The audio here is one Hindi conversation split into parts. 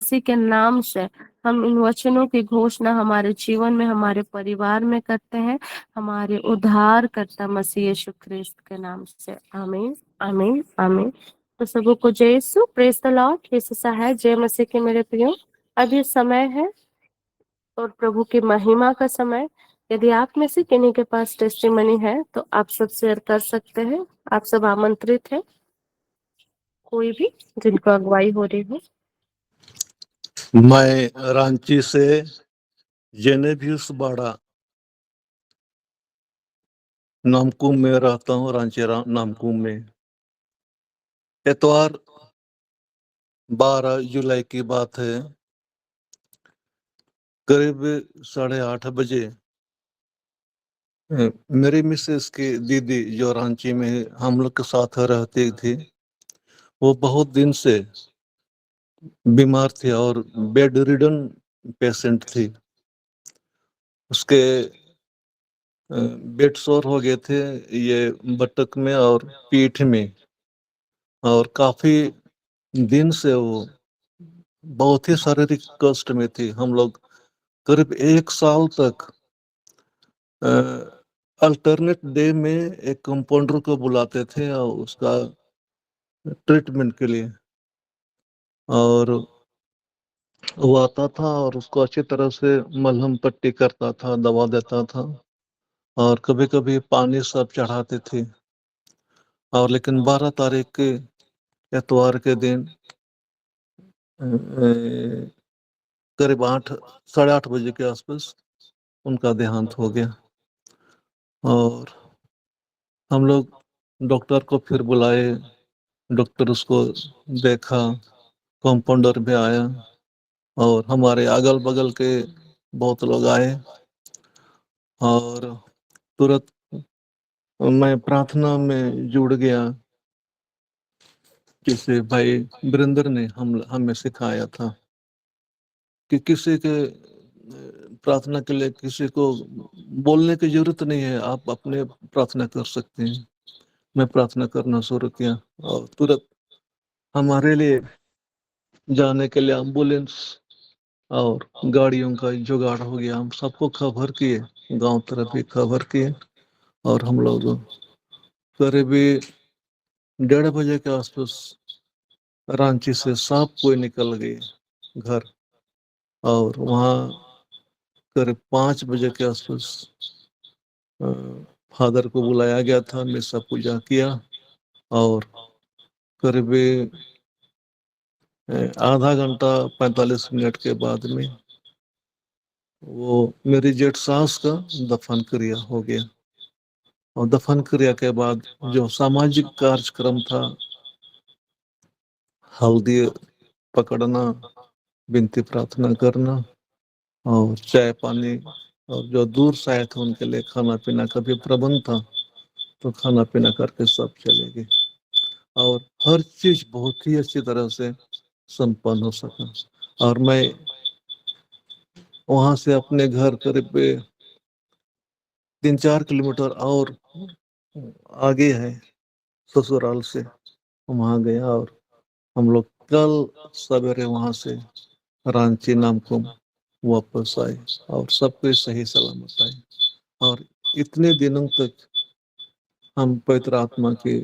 मसीह के नाम से हम इन वचनों की घोषणा हमारे जीवन में, हमारे परिवार में करते हैं, हमारे उद्धारकर्ता मसीह यीशु ख्रिस्त के नाम से। आमीन, आमीन, आमीन। तो सबों को जय यीशु, प्रेज द लॉर्ड। यीशु सा है, जय मसीह के मेरे प्रियो। अब ये समय है और प्रभु की महिमा का समय। यदि आप में से किन्हीं के पास टेस्टिमनी है तो आप सब शेयर कर सकते हैं। आप सब आमंत्रित हैं, कोई भी जिनको अगुवाई हो रही हो। मैं रांची से जेनेभियस बाड़ा नामकुम में रहता हूँ। रांची नामकुम में इतवार 12 जुलाई की बात है, करीब 8:30 बजे मेरी मिसेस की दीदी जो रांची में हम लोग के साथ रहती थी, वो बहुत दिन से बीमार थी और बेड रिडन पेशेंट थी। उसके बेड सोर हो गए थे, ये बटक में और पीठ में, और काफी दिन से वो बहुत ही शारीरिक कष्ट में थी। हम लोग करीब 1 साल तक अल्टरनेट डे में एक कंपाउंडर को बुलाते थे और उसका ट्रीटमेंट के लिए, और वो आता था और उसको अच्छी तरह से मलहम पट्टी करता था, दवा देता था, और कभी कभी पानी सब चढ़ाते थे। और लेकिन 12 तारीख के एतवार के दिन करीब 8, 8:30 बजे के आसपास उनका देहांत हो गया। और हम लोग डॉक्टर को फिर बुलाए, डॉक्टर उसको देखा, कंपाउंडर भी आया और हमारे अगल बगल के बहुत लोग आए। और तुरंत मैं प्रार्थना में जुड़ गया, जिसे भाई वीरेंद्र ने हमें सिखाया था कि किसी के प्रार्थना के लिए किसी को बोलने की जरूरत नहीं है, आप अपने प्रार्थना कर सकते हैं। मैं प्रार्थना करना शुरू किया और तुरंत हमारे लिए जाने के लिए एम्बुलेंस और गाड़ियों का जुगाड़ हो गया। हम सबको खबर किए, गांव तरफ भी खबर किए, और हम लोग करीब 1:30 बजे के आसपास रांची से सब कोई निकल गए घर, और वहाँ करीब 5 बजे के आसपास फादर को बुलाया गया था। मिसा पूजा किया और करीब आधा घंटा 45 मिनट के बाद में वो मेरी जेठ सास का दफन क्रिया हो गया। और दफन क्रिया के बाद जो सामाजिक कार्यक्रम था, हल्दी पकड़ना, विनती प्रार्थना करना और चाय पानी, और जो दूर से आए थे उनके लिए खाना पीना का भी प्रबंध था, तो खाना पीना करके सब चले गए। और हर चीज बहुत ही अच्छी तरह से संपन्न हो सका। और मैं वहां से अपने घर करीब 3-4 किलोमीटर और आगे है ससुराल से, वहां गया और हम लोग कल सवेरे वहां से रांची नामकुम वापस आए और सब कुछ सही सलामत आए। और इतने दिनों तक हम पवित्र आत्मा के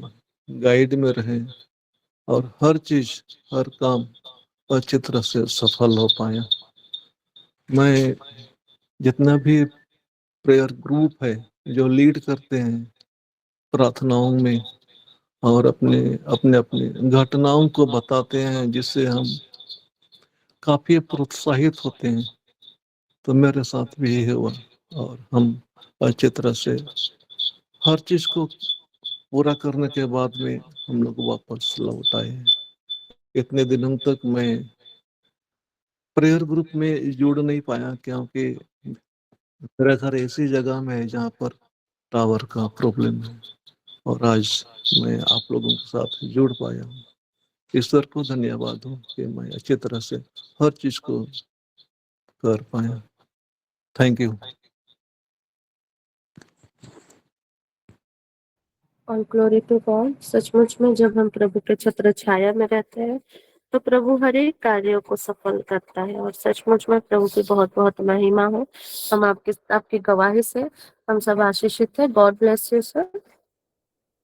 गाइड में रहे और हर चीज, हर काम अच्छी तरह से सफल हो पाया। मैं जितना भी प्रेयर ग्रुप है जो लीड करते हैं प्रार्थनाओं में और अपने अपने अपने घटनाओं को बताते हैं, जिससे हम काफी प्रोत्साहित होते हैं, तो मेरे साथ भी यही हुआ और हम अच्छी तरह से हर चीज को पूरा करने के बाद में हम लोग वापस लौट आए हैं। इतने दिनों तक मैं प्रेयर ग्रुप में जुड़ नहीं पाया, क्योंकि मेरा घर ऐसी जगह में है जहाँ पर टावर का प्रॉब्लम है, और आज मैं आप लोगों के साथ जुड़ पाया हूँ। ईश्वर को धन्यवाद हो कि मैं अच्छी तरह से हर चीज को कर पाया। Thank you. और ग्लोरी टू गॉड। सचमुच में जब हम प्रभु के छत्र छाया में रहते हैं तो प्रभु हर एक कार्यों को सफल करता है और सचमुच में प्रभु की बहुत बहुत महिमा हो। हम आपकी गवाही से हम सब आशीषित है। God bless you sir.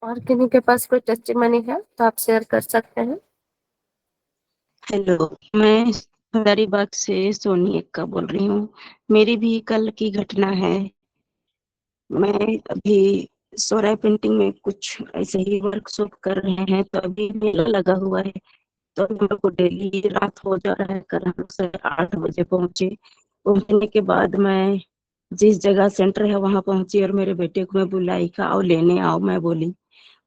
और किन्हीं के पास कोई टेस्टिमनी है तो आप शेयर कर सकते हैं। हेलो, मैं हजारीबाग से सोनी एक्का बोल रही हूँ। मेरी भी कल की घटना है। मैं अभी सोराय पेंटिंग में कुछ ऐसे ही वर्कशॉप कर रहे हैं, तो अभी मेला लगा हुआ है। तो हम लोग को डेली रात हो जा रहा है। कल हम लोग 8:30 पहुंचे। पहुंचने के बाद मैं जिस जगह सेंटर है वहां पहुंची और मेरे बेटे को मैं बुलाई का आओ लेने आओ, मैं बोली।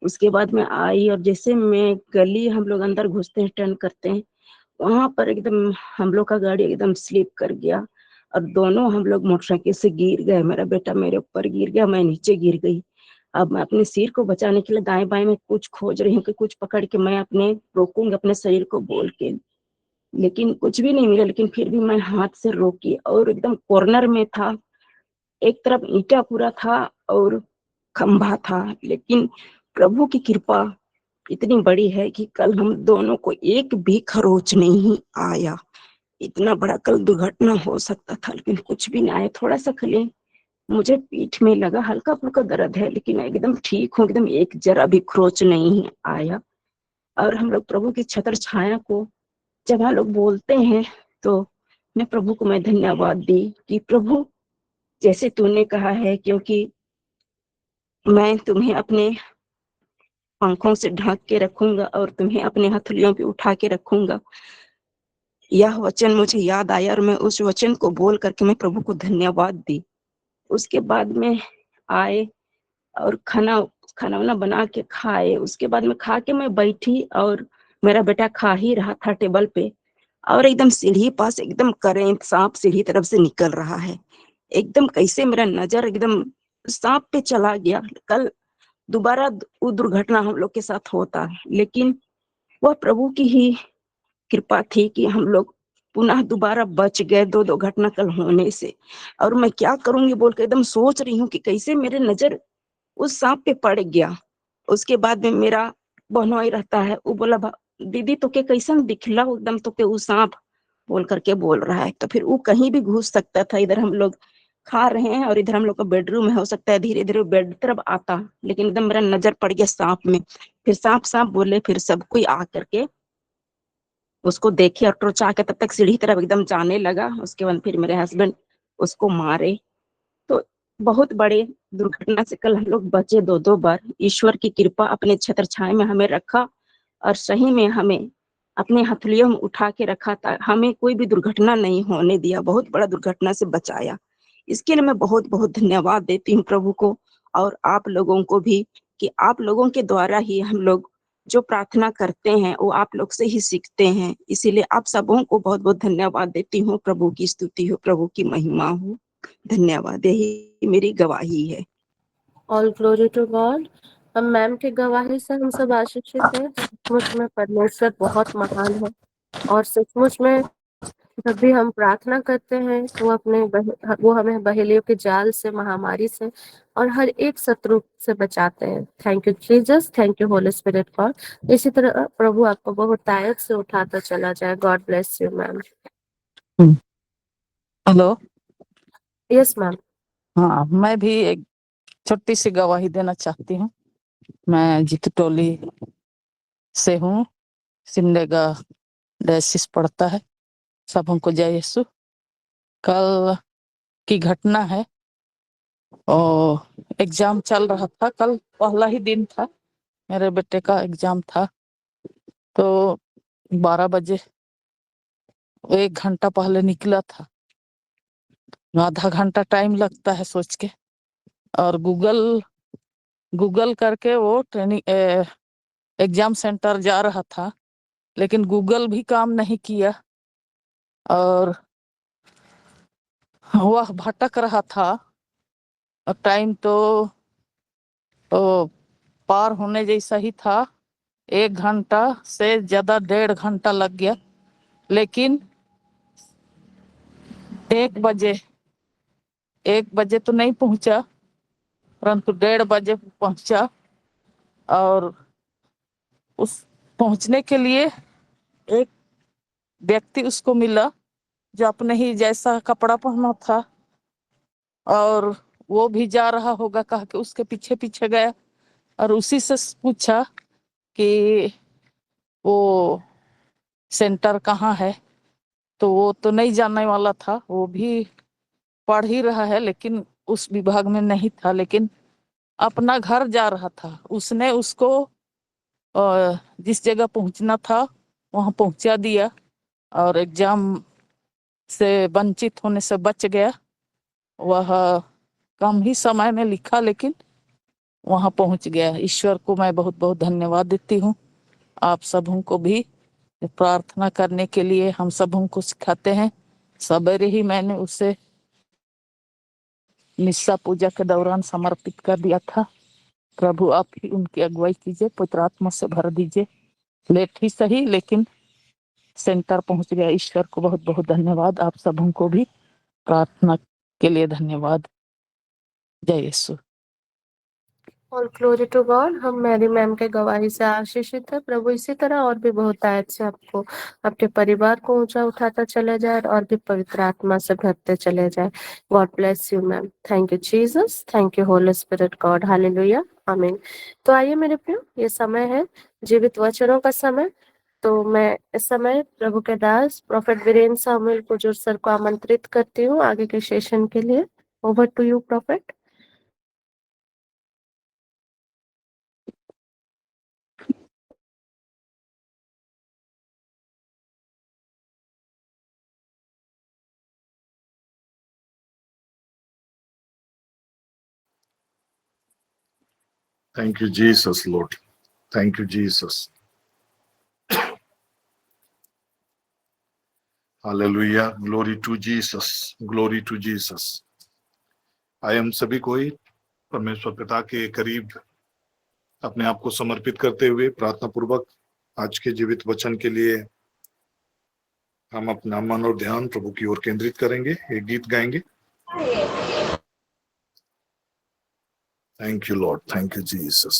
उसके बाद मैं आई और जैसे मैं गली हम लोग अंदर घुसते हैं, टर्न करते हैं, वहां पर एकदम हम लोग का गाड़ी एकदम स्लिप कर गया और दोनों हम लोग मोटरसाइकिल से गिर गए। मेरा बेटा मेरे ऊपर गिर गया, मैं नीचे गिर गई। अब मैं अपने सिर को बचाने के लिए दाएं बाएं में कुछ खोज रही हूँ कि कुछ पकड़ के मैं अपने रोकूंगी अपने शरीर को बोल के, लेकिन कुछ भी नहीं मिला। लेकिन फिर भी मैं हाथ से रोकी और एकदम कॉर्नर में था। एक तरफ ईंटा पूरा था और खंभा था, लेकिन प्रभु की कृपा इतनी बड़ी है कि कल हम दोनों को एक भी खरोच नहीं आया। इतना बड़ा कल दुर्घटना हो सकता था, लेकिन कुछ भी नहीं आया। थोड़ा सा खाली मुझे पीठ में लगा, हल्का फुल्का दर्द है, लेकिन मैं एकदम ठीक हूँ। एकदम एक जरा भी खरोच नहीं आया। और हम लोग प्रभु की छत्र छाया को जब हम लोग बोलते हैं, तो मैं प्रभु को मैं धन्यवाद दी कि प्रभु जैसे तूने कहा है, क्योंकि मैं तुम्हें अपने पंखों से ढक के रखूंगा और तुम्हें अपने हथेलियों पे उठा के रखूंगा। यह वचन मुझे याद आया और मैं उस वचन को बोल करके मैं प्रभु को धन्यवाद दी। उसके बाद में आए और खाना खाना वाना बना के खाए। उसके बाद में खा के मैं बैठी और मेरा बेटा खा ही रहा था टेबल पे, और एकदम सीढ़ी पास एकदम करेंट सांप सीढ़ी तरफ से निकल रहा है। एकदम कैसे मेरा नजर एकदम सांप पे चला गया। कल दोबारा वो दुर्घटना हम लोग के साथ होता है, लेकिन वह प्रभु की ही कृपा थी कि हम लोग पुनः दोबारा बच गए दो दो घटना कल होने से। और मैं क्या करूंगी बोल के एकदम सोच रही हूँ कि कैसे मेरे नजर उस सांप पे पड़ गया। उसके बाद में मेरा बहनोई रहता है, वो बोला दीदी तो के कैसन दिखला एकदम, तो के वो सांप बोल करके बोल रहा है। तो फिर वो कहीं भी घुस सकता था। इधर हम लोग खा रहे हैं और इधर हम लोग का बेडरूम है, हो सकता है धीरे धीरे बेड तरफ आता, लेकिन एकदम मेरा नजर पड़ गया सांप में। फिर सांप सांप बोले, फिर सब कोई आ करके उसको देखे और टोचा के तब तक सीढ़ी तरफ एकदम जाने लगा। उसके बाद फिर मेरे हस्बैंड उसको मारे। तो बहुत बड़े दुर्घटना से कल हम लोग बचे दो दो बार। ईश्वर की कृपा अपने छत्र छाया में हमें रखा और सही में हमें अपने हथेलियों में उठा के रखा था। हमें कोई भी दुर्घटना नहीं होने दिया, बहुत बड़ा दुर्घटना से बचाया। इसके लिए मैं बहुत बहुत धन्यवाद देती हूँ प्रभु को और आप लोगों को भी, कि आप लोगों के द्वारा ही हम लोग जो प्रार्थना करते हैं वो आप लोग से ही सीखते हैं। इसीलिए आप सबों को बहुत बहुत धन्यवाद देती हूँ। प्रभु की स्तुति हो, प्रभु की महिमा हो। धन्यवाद, यही मेरी गवाही है। All glory to God. हम मैम की गवाही से हम सब आशीषित हैं। सचमुच में परमेश्वर बहुत महान है और सचमुच में जब भी हम प्रार्थना करते हैं तो वो हमें बहेलियों के जाल से, महामारी से और हर एक शत्रु से बचाते हैं। Thank you Jesus, thank you Holi spirit God. इसी तरह प्रभु आपको बहुत तायत से उठाता चला जाए। God bless you ma'am. Hello. Yes ma'am. हाँ, मैं भी एक छोटी सी गवाही देना चाहती हूँ। मैं जितटोली से हूँ। सिमडेगा डायसिस पड़ता है। सब हमको जय यीशु। कल की घटना है और एग्जाम चल रहा था। कल पहला ही दिन था, मेरे बेटे का एग्जाम था। तो 12 बजे 1 घंटा पहले निकला था। आधा घंटा टाइम लगता है सोच के, और गूगल करके वो ट्रेनिंग एग्जाम सेंटर जा रहा था, लेकिन गूगल भी काम नहीं किया और वह भटक रहा था। और टाइम तो पार होने जैसा ही था। 1 घंटा से ज्यादा 1.5 घंटा लग गया, लेकिन 1 बजे 1 बजे तो नहीं पहुंचा, परंतु 1:30 बजे पहुंचा। और उस पहुंचने के लिए एक व्यक्ति उसको मिला जो अपने ही जैसा कपड़ा पहना था, और वो भी जा रहा होगा कह के उसके पीछे पीछे गया और उसी से पूछा कि वो सेंटर कहाँ है। तो वो तो नहीं जानने वाला था, वो भी पढ़ ही रहा है लेकिन उस विभाग में नहीं था, लेकिन अपना घर जा रहा था। उसने उसको जिस जगह पहुंचना था वहां पहुंचा दिया और एग्जाम से वंचित होने से बच गया। वह कम ही समय में लिखा लेकिन वहां पहुंच गया। ईश्वर को मैं बहुत बहुत धन्यवाद देती हूँ। आप सबों को भी प्रार्थना करने के लिए हम सबों को सिखाते हैं। सवेरे ही मैंने उसे निस्सा पूजा के दौरान समर्पित कर दिया था। प्रभु आप ही उनकी अगुवाई कीजिए, पवित्र आत्मा से भर दीजिए। लेट ही सही लेकिन सेंटर पहुंच गया। ईश्वर को बहुत बहुत धन्यवाद। आप सबों को भी प्रार्थना के लिए धन्यवाद। जय यीशु। और ग्लोरी टू गॉड। हम मैरी मैम के गवाही से आशीषित है। प्रभु इसी तरह और भी बहुत आयत से आपको, आपके परिवार को ऊंचा उठाता चले जाए और भी पवित्र आत्मा से भरते चले जाए। God bless you ma'am. Thank you Jesus, thank you Holi spirit God. Hallelujah, आमीन। तो आइए मेरे प्रियो, ये समय है जीवित वचनों का समय। तो मैं इस समय प्रभु के दास prophet Virendra Samuel Kujur sir को आमंत्रित करती हूँ आगे के सेशन के लिए। Over to you prophet. Thank you, Jesus, Lord. Thank you, Jesus. Hallelujah. Glory to Jesus. Glory to Jesus. I am सभी कोई परमेश्वर पिता के करीब अपने आप को समर्पित करते हुए प्रार्थना पूर्वक आज के जीवित वचन के लिए हम अपना मन और ध्यान प्रभु की ओर केंद्रित करेंगे। एक गीत गाएंगे। Thank you, Lord. Thank you, Jesus.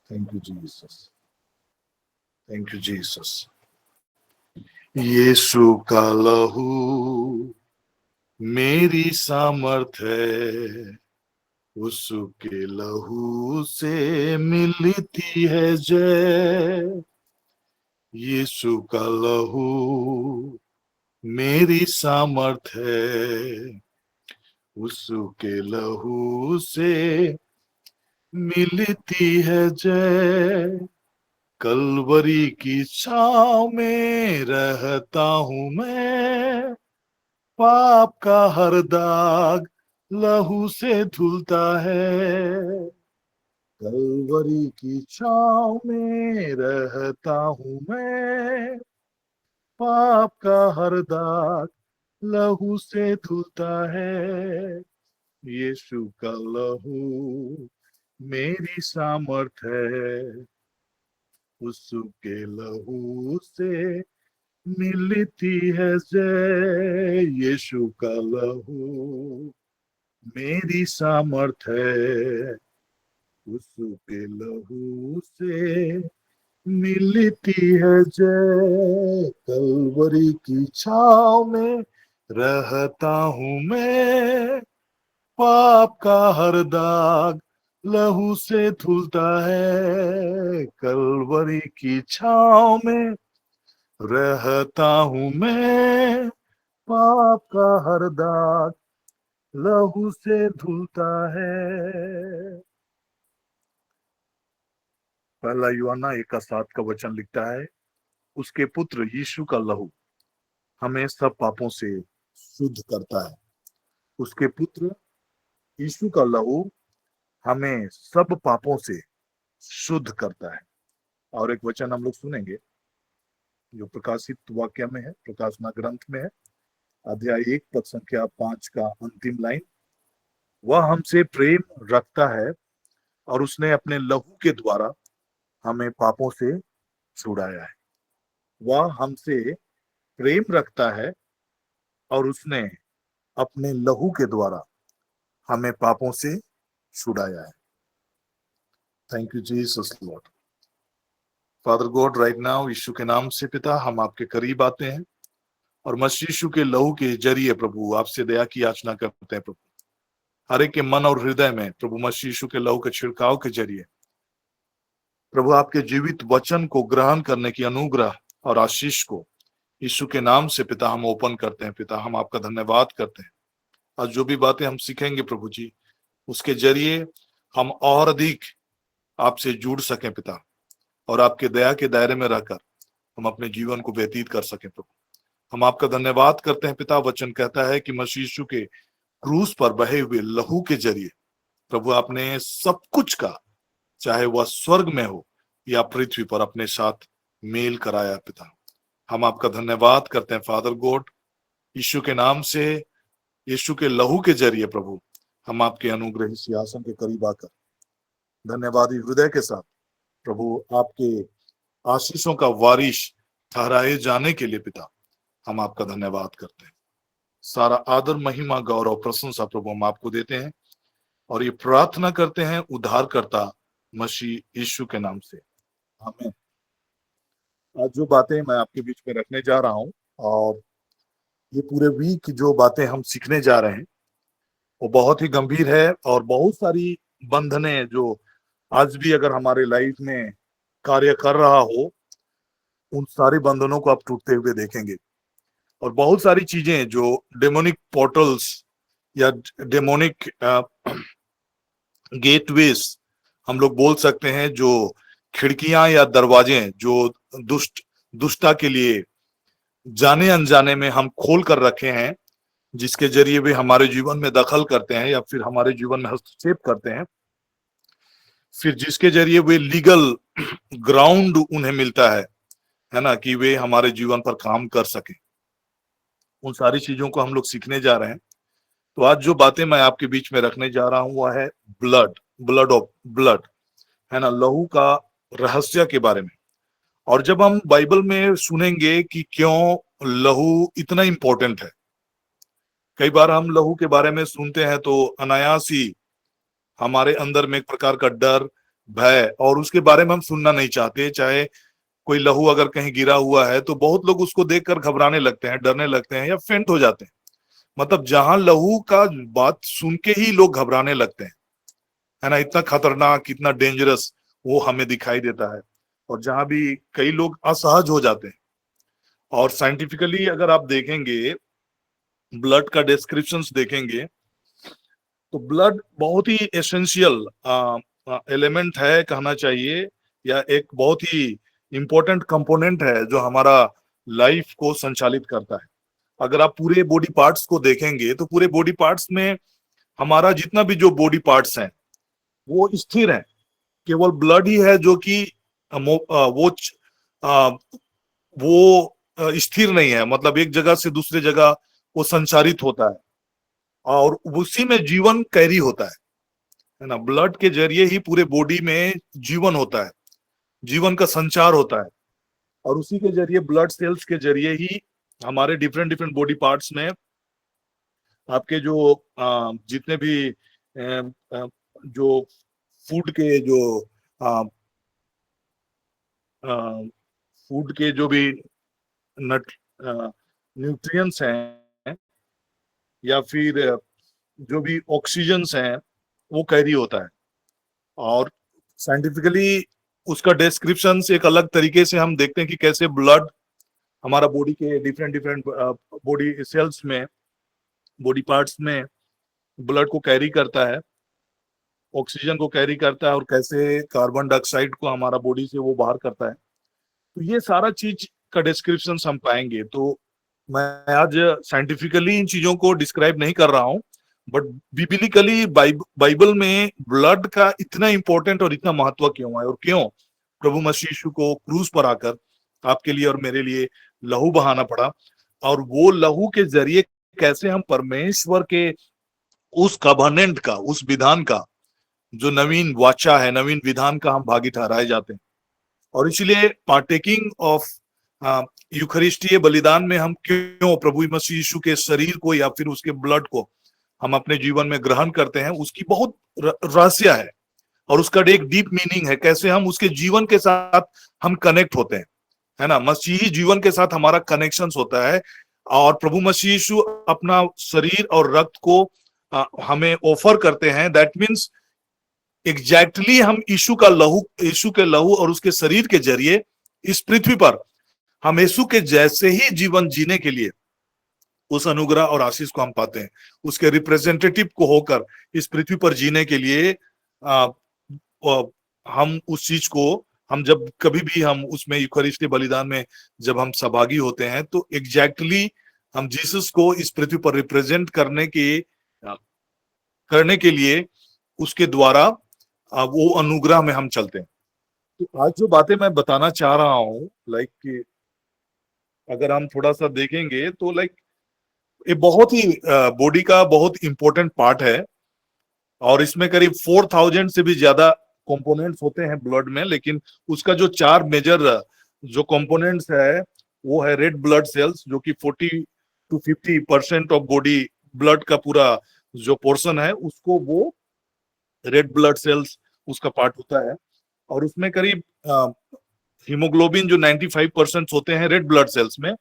Thank you, Jesus. Thank you, Jesus. यीशु का लहू मेरी सामर्थ है, उसके लहू से मिलती है जय। यीशु का लहू मेरी सामर्थ है, उसके लहू से मिलती है जय। कलवरी की छांव में रहता हूं मैं, पाप का हर दाग लहू से धुलता है। कलवरी की छांव में रहता हूं मैं, पाप का हर दाग लहू से धुलता है। यीशु का लहू मेरी सामर्थ है, उसके लहू से मिलती है जय। यीशु का लहू मेरी सामर्थ है, उसके लहू से मिलती है जय। कलवरी की छांव में रहता हूं मैं, पाप का हर दाग लहू से धुलता है। कलवरी की छांव में रहता हूं मैं, पाप का हर दाग लहू से धुलता है। पहला यूहन्ना 1:7 का वचन लिखता है, उसके पुत्र यीशु का लहू हमें सब पापों से शुद्ध करता है। उसके पुत्र यीशु का लहू हमें सब पापों से शुद्ध करता है। और एक वचन हम लोग सुनेंगे जो प्रकाशित वाक्य में है, प्रकाशना ग्रंथ में है, अध्याय 1 पद संख्या 5 का अंतिम लाइन। वह हमसे प्रेम रखता है और उसने अपने लहू के द्वारा हमें पापों से छुड़ाया है। वह हमसे प्रेम रखता है और उसने अपने लहू के द्वारा हमें पापों से छुड़ाया है। Thank you Jesus Lord. Father God, right now यीशु के नाम से पिता हम आपके करीब आते हैं और मसीह यीशु के लहू के जरिए प्रभु आपसे दया की याचना करते हैं प्रभु। हर एक के मन और हृदय में प्रभु मसीह यीशु के लहू के छिड़काव के जरिए प्रभु आपके जीवित वचन को ग्रहण करने की अनुग्रह और आशीष को यीशु के नाम से पिता हम ओपन करते हैं। पिता हम आपका धन्यवाद करते हैं। आज जो भी बातें हम सीखेंगे प्रभु जी, उसके जरिए हम और अधिक आपसे जुड़ सकें पिता, और आपके दया के दायरे में रहकर हम अपने जीवन को व्यतीत कर सकें प्रभु। हम आपका धन्यवाद करते हैं पिता। वचन कहता है कि मसीह यीशु के क्रूस पर बहे हुए लहू के जरिए प्रभु आपने सब कुछ का, चाहे वह स्वर्ग में हो या पृथ्वी पर, अपने साथ मेल कराया पिता। हम आपका धन्यवाद करते हैं फादर गॉड, यीशु के नाम से, यीशु के लहू के जरिए प्रभु हम आपके अनुग्रही सिंहासन के करीब आकर धन्यवादी हृदय के साथ प्रभु आपके आशीषों का वारिश ठहराए जाने के लिए पिता हम आपका धन्यवाद करते हैं। सारा आदर, महिमा, गौरव, प्रशंसा प्रभु हम आपको देते हैं और ये प्रार्थना करते हैं उद्धारकर्ता मसीह यीशु के नाम से, आमीन। आज जो बातें मैं आपके बीच में रखने जा रहा हूं और ये पूरे वीक जो बातें हम सीखने जा रहे हैं वो बहुत ही गंभीर है और बहुत सारी बंधनें जो आज भी अगर हमारे लाइफ में कार्य कर रहा हो, उन सारे बंधनों को आप टूटते हुए देखेंगे। और बहुत सारी चीजें जो डेमोनिक पोर्टल्स या डेमोनिक गेटवेज हम लोग बोल सकते हैं, जो खिड़कियां या दरवाजे जो दुष्टता के लिए जाने अनजाने में हम खोल कर रखे हैं, जिसके जरिए वे हमारे जीवन में दखल करते हैं या फिर हमारे जीवन में हस्तक्षेप करते हैं, फिर जिसके जरिए वे लीगल ग्राउंड उन्हें मिलता है ना, कि वे हमारे जीवन पर काम कर सके। उन सारी चीजों को हम लोग सीखने जा रहे हैं। तो आज जो बातें मैं आपके बीच में रखने जा रहा हूं वह है ब्लड है ना, लहू का रहस्य के बारे में। और जब हम बाइबल में सुनेंगे कि क्यों लहू इतना इंपॉर्टेंट है, कई बार हम लहू के बारे में सुनते हैं तो अनायास ही हमारे अंदर में एक प्रकार का डर, भय, और उसके बारे में हम सुनना नहीं चाहते। चाहे कोई लहू अगर कहीं गिरा हुआ है तो बहुत लोग उसको देखकर घबराने लगते हैं, डरने लगते हैं या फेंट हो जाते हैं। मतलब जहां लहू का बात सुन के ही लोग घबराने लगते हैं, है ना, इतना खतरनाक, इतना डेंजरस वो हमें दिखाई देता है। और जहां भी कई लोग असहज हो जाते हैं। और साइंटिफिकली अगर आप देखेंगे, ब्लड का डिस्क्रिप्शंस देखेंगे, तो ब्लड बहुत ही एसेंशियल एलिमेंट है कहना चाहिए, या एक बहुत ही इंपॉर्टेंट कंपोनेंट है जो हमारा लाइफ को संचालित करता है। अगर आप पूरे बॉडी पार्ट्स को देखेंगे तो पूरे बॉडी पार्ट्स में हमारा जितना भी जो बॉडी पार्ट्स हैं वो स्थिर है। केवल ब्लड ही है जो कि वो स्थिर नहीं है, मतलब एक जगह से दूसरे जगह वो संचारित होता है और उसी में जीवन कैरी होता है ना। ब्लड के जरिए ही पूरे बॉडी में जीवन होता है, जीवन का संचार होता है, और उसी के जरिए ब्लड सेल्स के जरिए ही हमारे डिफरेंट बॉडी पार्ट्स में आपके जो जितने भी जो फूड के जो भी न्यूट्रिएंट्स हैं या फिर जो भी ऑक्सीजन्स हैं वो कैरी होता है। और साइंटिफिकली उसका डिस्क्रिप्शन एक अलग तरीके से हम देखते हैं कि कैसे ब्लड हमारा बॉडी के डिफरेंट बॉडी सेल्स में, बॉडी पार्ट्स में ब्लड को कैरी करता है, ऑक्सीजन को कैरी करता है, और कैसे कार्बन डाइऑक्साइड को हमारा बॉडी से वो बाहर करता है। तो ये सारा चीज का डिस्क्रिप्शन हम पाएंगे। तो मैं आज साइंटिफिकली इन चीजों को डिस्क्राइब नहीं कर रहा हूं, बट बिबलिकली बाइबल में ब्लड का इतना इंपॉर्टेंट और इतना महत्व क्यों है, और क्यों प्रभु मसीह यीशु को क्रूस पर आकर आपके लिए और मेरे लिए लहू बहाना पड़ा, और वो लहू के जरिए कैसे हम परमेश्वर के उस कवनेंट का, उस विधान का, जो नवीन वाचा है, नवीन विधान का हम भागी ठहराए जाते हैं। और इसलिए पार्टेकिंग ऑफ यूखरिस्टीय बलिदान में हम क्यों प्रभु मसीह यीशु के शरीर को या फिर उसके ब्लड को हम अपने जीवन में ग्रहण करते हैं, उसकी बहुत रहस्य है और उसका एक डीप मीनिंग है। कैसे हम उसके जीवन के साथ हम कनेक्ट होते हैं, है ना, मसीही जीवन के साथ हमारा कनेक्शन होता है। और प्रभु मसीह यीशु अपना शरीर और रक्त को हमें ऑफर करते हैं, दैट मीन्स एग्जैक्टली हम यीशु के लहू और उसके शरीर के जरिए इस पृथ्वी पर हम यीशु के जैसे ही जीवन जीने के लिए उस अनुग्रह और आशीष को हम पाते हैं। उसके रिप्रेजेंटेटिव को होकर इस पृथ्वी पर जीने के लिए हम उस चीज को, हम जब कभी भी हम उसमें यूखरिस्टी बलिदान में जब हम सहभागी होते हैं तो एग्जैक्टली हम जीसस को इस पृथ्वी पर रिप्रेजेंट करने के लिए उसके द्वारा वो अनुग्रह में हम चलते हैं। तो आज जो बातें मैं बताना चाह रहा हूँ, लाइक अगर हम थोड़ा सा देखेंगे तो लाइक ये बहुत ही बॉडी का बहुत इंपॉर्टेंट पार्ट है और इसमें करीब 4000 से भी ज्यादा कंपोनेंट्स होते हैं ब्लड में, लेकिन उसका जो 4 मेजर जो कंपोनेंट्स है वो है रेड ब्लड सेल्स, जो कि 40 to 50% ऑफ बॉडी ब्लड का पूरा जो पोर्शन है उसको वो रेड ब्लड सेल्स उसका पार्ट होता है। और उसमें करीब हीमोग्लोबिन जो 95% होते हैं रेड ब्लड सेल्स में,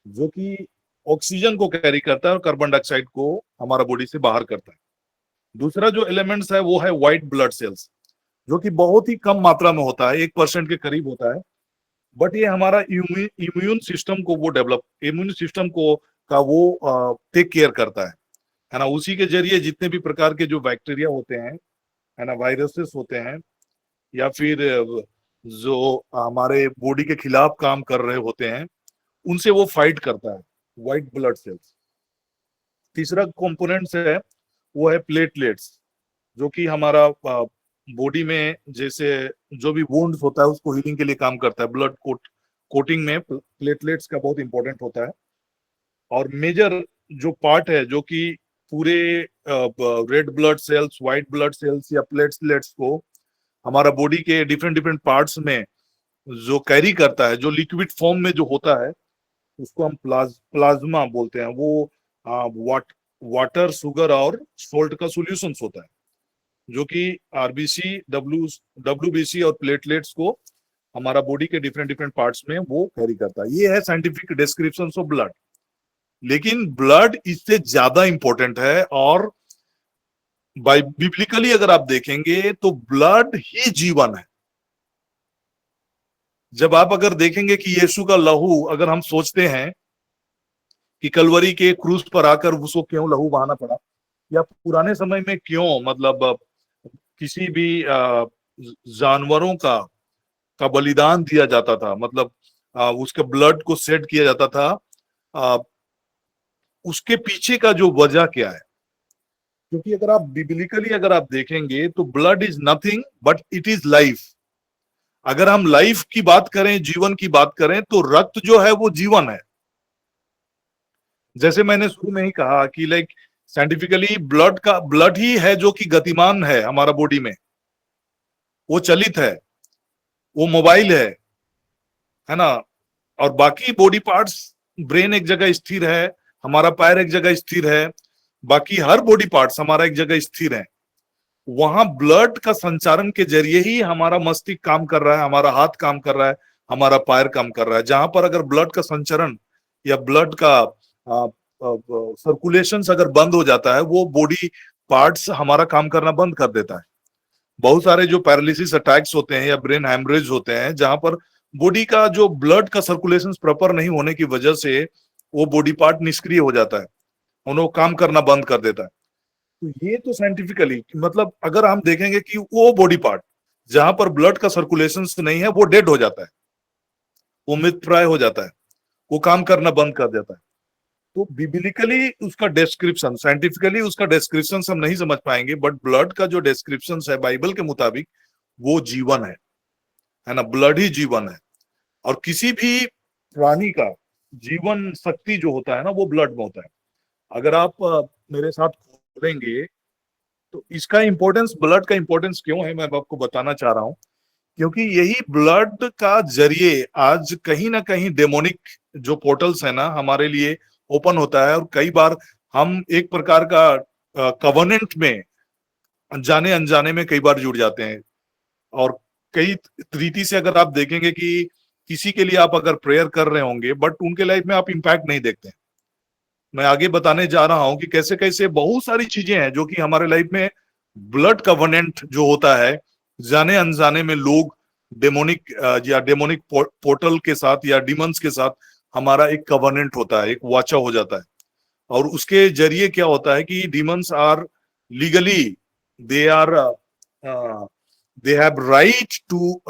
जो कि ऑक्सीजन को कैरी करता है और कार्बन डाइऑक्साइड को हमारा बॉडी से बाहर करता है। दूसरा जो एलिमेंट्स है वो है व्हाइट ब्लड सेल्स, जो कि बहुत ही कम मात्रा में होता है, 1% के करीब होता है, बट ये हमारा इम्यून सिस्टम को वो डेवलप, इम्यून सिस्टम को का वो टेक केयर करता है ना। उसी के जरिए जितने भी प्रकार के जो बैक्टीरिया होते हैं, है ना, वायरसेस होते हैं या फिर जो हमारे बॉडी के खिलाफ काम कर रहे होते हैं, उनसे वो फाइट करता है, व्हाइट ब्लड सेल्स। तीसरा कंपोनेंट्स है वो है प्लेटलेट्स, जो कि हमारा बॉडी में जैसे जो भी वुंड्स होता है उसको हीलिंग के लिए काम करता है। ब्लड कोटिंग में प्लेटलेट्स का बहुत इंपॉर्टेंट होता है। और मेजर जो पार्ट है जो कि पूरे red blood cells, white blood cells या प्लेटलेट्स को हमारा बॉडी के डिफरेंट पार्ट्स में जो कैरी करता है, जो लिक्विड फॉर्म में जो होता है उसको हम प्लाज्मा बोलते हैं। वो वाटर, शुगर और सोल्ट का सॉल्यूशन होता है, जो कि आरबीसी, डब्ल्यूबीसी और प्लेटलेट्स को हमारा बॉडी के डिफरेंट पार्ट्स में वो कैरी करता है। ये है साइंटिफिक डिस्क्रिप्शन ऑफ ब्लड। लेकिन ब्लड इससे ज्यादा इंपॉर्टेंट है और बिब्लिकली अगर आप देखेंगे तो ब्लड ही जीवन है। जब आप अगर देखेंगे कि यीशु का लहू, अगर हम सोचते हैं कि कलवरी के क्रूस पर आकर उसको क्यों लहू बहाना पड़ा, या पुराने समय में क्यों मतलब किसी भी जानवरों का बलिदान दिया जाता था, मतलब उसके ब्लड को सेट किया जाता था, उसके पीछे का जो वजह क्या है। क्योंकि अगर आप बिब्लिकली अगर आप देखेंगे तो blood is nothing but it is life. अगर हम लाइफ की बात करें, जीवन की बात करें, तो रक्त जो है वो जीवन है। जैसे मैंने शुरू में ही कहा कि लाइक साइंटिफिकली ब्लड ही है जो कि गतिमान है हमारा बॉडी में, वो चलित है, वो मोबाइल है ना। और बाकी बॉडी पार्ट्स, ब्रेन एक जगह स्थिर है, हमारा पैर एक जगह स्थिर है, बाकी हर बॉडी पार्ट्स हमारा एक जगह स्थिर है। वहां ब्लड का संचारण के जरिए ही हमारा मस्तिष्क काम कर रहा है, हमारा हाथ काम कर रहा है, हमारा पैर काम कर रहा है। जहां पर अगर ब्लड का संचरण या ब्लड का सर्कुलेशन अगर बंद हो जाता है, वो बॉडी पार्ट्स हमारा काम करना बंद कर देता है। बहुत सारे जो पैरालिसिस अटैक्स होते हैं या ब्रेन हैमरेज होते हैं, जहां पर बॉडी का जो ब्लड का सर्कुलेशन प्रॉपर नहीं होने की वजह से वो बॉडी पार्ट निष्क्रिय हो जाता है, उन्हें काम करना बंद कर देता है। तो ये तो साइंटिफिकली, मतलब अगर हम देखेंगे कि वो बॉडी पार्ट जहां पर ब्लड का सर्कुलेशन नहीं है वो डेड हो जाता है, वो मृतप्राय हो जाता है, वो काम करना बंद कर देता है। तो बिब्लिकली उसका डिस्क्रिप्शन, साइंटिफिकली उसका डिस्क्रिप्शन हम नहीं समझ पाएंगे, बट ब्लड का जो डिस्क्रिप्शन है बाइबल के मुताबिक वो जीवन है ना। ब्लड ही जीवन है। और किसी भी प्राणी का जीवन शक्ति जो होता है ना, वो ब्लड में होता है। अगर आप मेरे साथ खोलेंगे तो इसका इंपॉर्टेंस, ब्लड का इंपॉर्टेंस क्यों है, मैं आपको बताना चाह रहा हूं। क्योंकि यही ब्लड का जरिए आज कहीं ना कहीं डेमोनिक जो पोर्टल्स है ना हमारे लिए ओपन होता है, और कई बार हम एक प्रकार का कवर्नेंट में जाने अनजाने में कई बार जुड़ जाते हैं। और कई रीति से अगर आप देखेंगे कि किसी के लिए आप अगर प्रेयर कर रहे होंगे बट उनके लाइफ में आप इम्पैक्ट नहीं देखते हैं, मैं आगे बताने जा रहा हूं कि कैसे कैसे बहुत सारी चीजें हैं जो कि हमारे लाइफ में ब्लड कवर्नेंट जो होता है, जाने अनजाने में लोग डेमोनिक या डेमोनिक पोर्टल के साथ या डिमंस के साथ हमारा एक कवर्नेंट होता है, एक वाचा हो जाता है। और उसके जरिए क्या होता है कि demons are legally, they are they have right to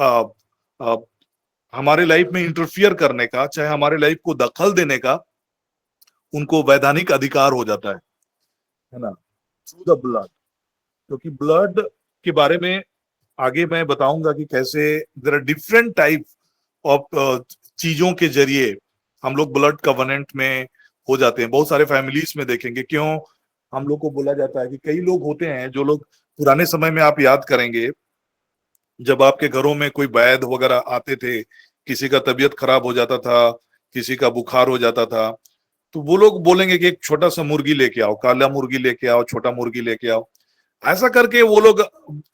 हमारे लाइफ में इंटरफियर करने का, चाहे हमारे लाइफ को दखल देने का उनको वैधानिक अधिकार हो जाता है ना, थ्रू द ब्लड। क्योंकि ब्लड के बारे में आगे मैं बताऊंगा कि कैसे there are different type of चीजों के जरिए हम लोग ब्लड कवर्नेंट में हो जाते हैं। बहुत सारे फैमिलीज में देखेंगे, क्यों हम लोग को बोला जाता है कि कई लोग होते हैं जो लोग पुराने समय में आप याद करेंगे जब आपके घरों में कोई वैद वगैरह आते थे, किसी का तबीयत खराब हो जाता था, किसी का बुखार हो जाता था, तो वो लोग बोलेंगे कि एक छोटा सा मुर्गी लेके आओ, काला मुर्गी लेके आओ, छोटा मुर्गी लेके आओ। ऐसा करके वो लोग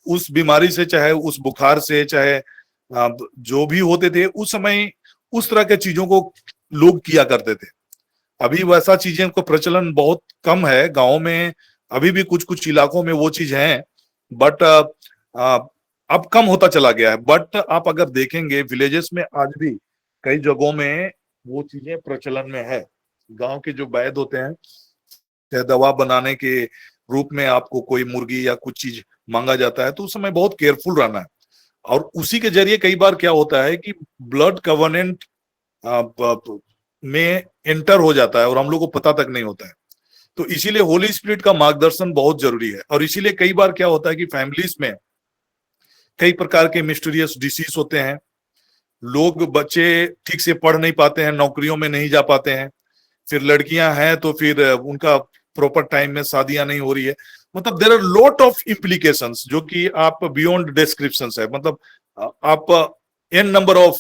उस बीमारी से, चाहे उस बुखार से, चाहे जो भी होते थे उस समय, उस तरह के चीजों को लोग किया करते थे। अभी वैसा चीजें को प्रचलन बहुत कम है गाँव में, अभी भी कुछ कुछ इलाकों में वो चीज है, बट अब कम होता चला गया है। बट आप अगर देखेंगे विलेजेस में आज भी कई जगहों में वो चीजें प्रचलन में है। गांव के जो वैद होते हैं, चाहे दवा बनाने के रूप में आपको कोई मुर्गी या कुछ चीज मांगा जाता है तो उस समय बहुत केयरफुल रहना है। और उसी के जरिए कई बार क्या होता है कि ब्लड कवर्नेंट में एंटर हो जाता है और हम लोग को पता तक नहीं होता है। तो इसीलिए होली स्पिरिट का मार्गदर्शन बहुत जरूरी है। और इसीलिए कई बार क्या होता है कि फैमिलीज में कई प्रकार के मिस्टीरियस डिसीज होते हैं, लोग बच्चे ठीक से पढ़ नहीं पाते हैं, नौकरियों में नहीं जा पाते हैं, फिर लड़कियां हैं तो फिर उनका प्रॉपर टाइम में शादियां नहीं हो रही है। मतलब there are lot of implications जो कि आप बियॉन्ड डिस्क्रिप्शन है, मतलब आप एन नंबर ऑफ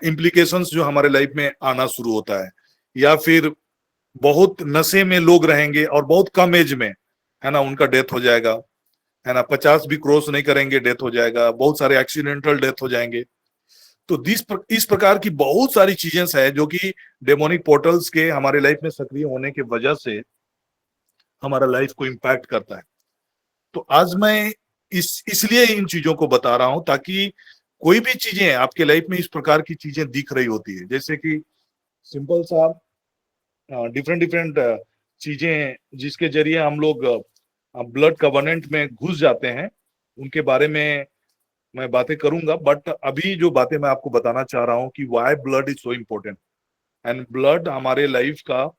इम्प्लीकेशंस जो हमारे लाइफ में आना शुरू होता है। या फिर बहुत नशे में लोग रहेंगे और बहुत कम एज में, है ना, उनका डेथ हो जाएगा, है ना, 50 भी क्रॉस नहीं करेंगे, डेथ हो जाएगा। बहुत सारे एक्सीडेंटल डेथ हो जाएंगे। तो इस प्रकार की बहुत सारी चीजें है जो कि डेमोनिक पोर्टल्स के हमारे लाइफ में सक्रिय होने की वजह से हमारा लाइफ को इम्पैक्ट करता है। तो आज मैं इसलिए इन चीजों को बता रहा हूं ताकि कोई भी चीजें आपके लाइफ में इस प्रकार की चीजें दिख रही होती है, जैसे कि सिंपल सा डिफरेंट चीजें जिसके जरिए हम लोग ब्लड कवर्नेंट में घुस जाते हैं, उनके बारे में मैं बातें करूंगा। बट अभी जो बातें मैं आपको बताना चाह रहा हूं कि why blood is so important. And blood हमारे लाइफ का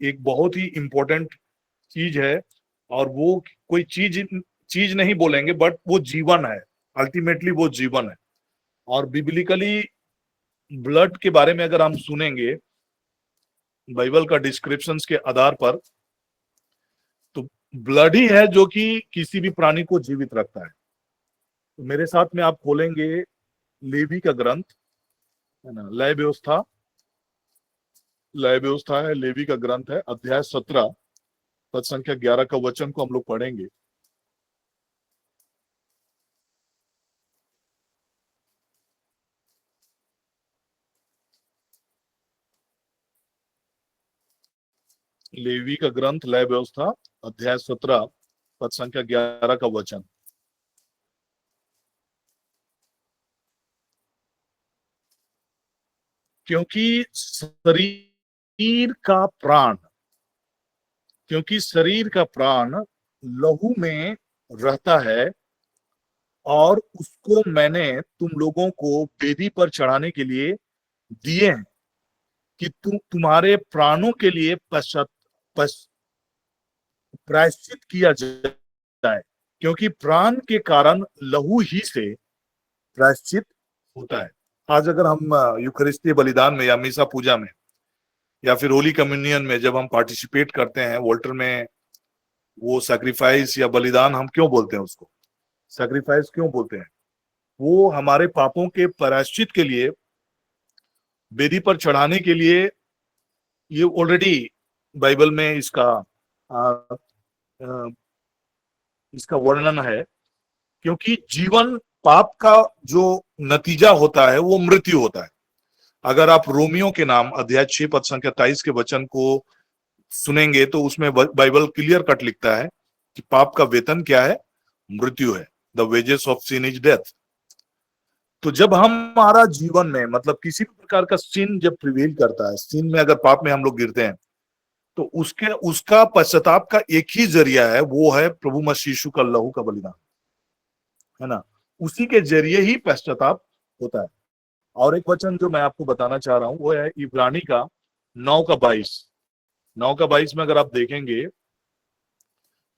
एक बहुत ही इम्पोर्टेंट चीज है। और वो कोई चीज नहीं बोलेंगे, बट वो जीवन है, अल्टीमेटली वो जीवन है। और बिब्लिकली ब्लड के बारे में अगर हम सुनेंगे बाइबल का डिस्क्रिप्शंस के आधार पर, तो ब्लड ही है जो कि किसी भी प्राणी को जीवित रखता है। तो मेरे साथ में आप खोलेंगे लेवी का ग्रंथ, है ना, लय व्यवस्था है, लेवी का ग्रंथ है, अध्याय 17 पद संख्या 11 का वचन को हम लोग पढ़ेंगे। लेवी का ग्रंथ लय व्यवस्था अध्याय 17 पद संख्या 11 का वचन। क्योंकि शरीर का प्राण लहू में रहता है, और उसको मैंने तुम लोगों को वेदी पर चढ़ाने के लिए दिए हैं कि तुम्हारे प्राणों के लिए प्रायश्चित किया जाए, क्योंकि प्राण के कारण लहू ही से प्रायश्चित होता है। आज अगर हम यूखरिस्ती बलिदान में या मीसा पूजा में या फिर होली कम्युनियन में जब हम पार्टिसिपेट करते हैं, वॉल्टर में वो सैक्रिफाइस या बलिदान, हम क्यों बोलते हैं उसको सैक्रिफाइस क्यों बोलते हैं? वो हमारे पापों के प्रायश्चित के लिए, वेदी पर चढ़ाने के लिए, ये ऑलरेडी बाइबल में इसका वर्णन है। क्योंकि जीवन, पाप का जो नतीजा होता है वो मृत्यु होता है। अगर आप रोमियो के नाम अध्याय 6 पद संख्या 23 के वचन को सुनेंगे तो उसमें बाइबल क्लियर कट लिखता है कि पाप का वेतन क्या है, मृत्यु है। The wages of sin is death. तो जब हमारा जीवन में मतलब किसी भी प्रकार का सिन जब प्रिवेल करता है, सिन में अगर पाप में हम लोग गिरते हैं, तो उसका पश्चाताप का एक ही जरिया है, वो है प्रभु मसीह यीशु का लहू का बलिदान, है ना। उसी के जरिए ही पश्चाताप होता है। और एक वचन जो मैं आपको बताना चाह रहा हूं वो है इब्रानी का 9:22। 9:22 में अगर आप देखेंगे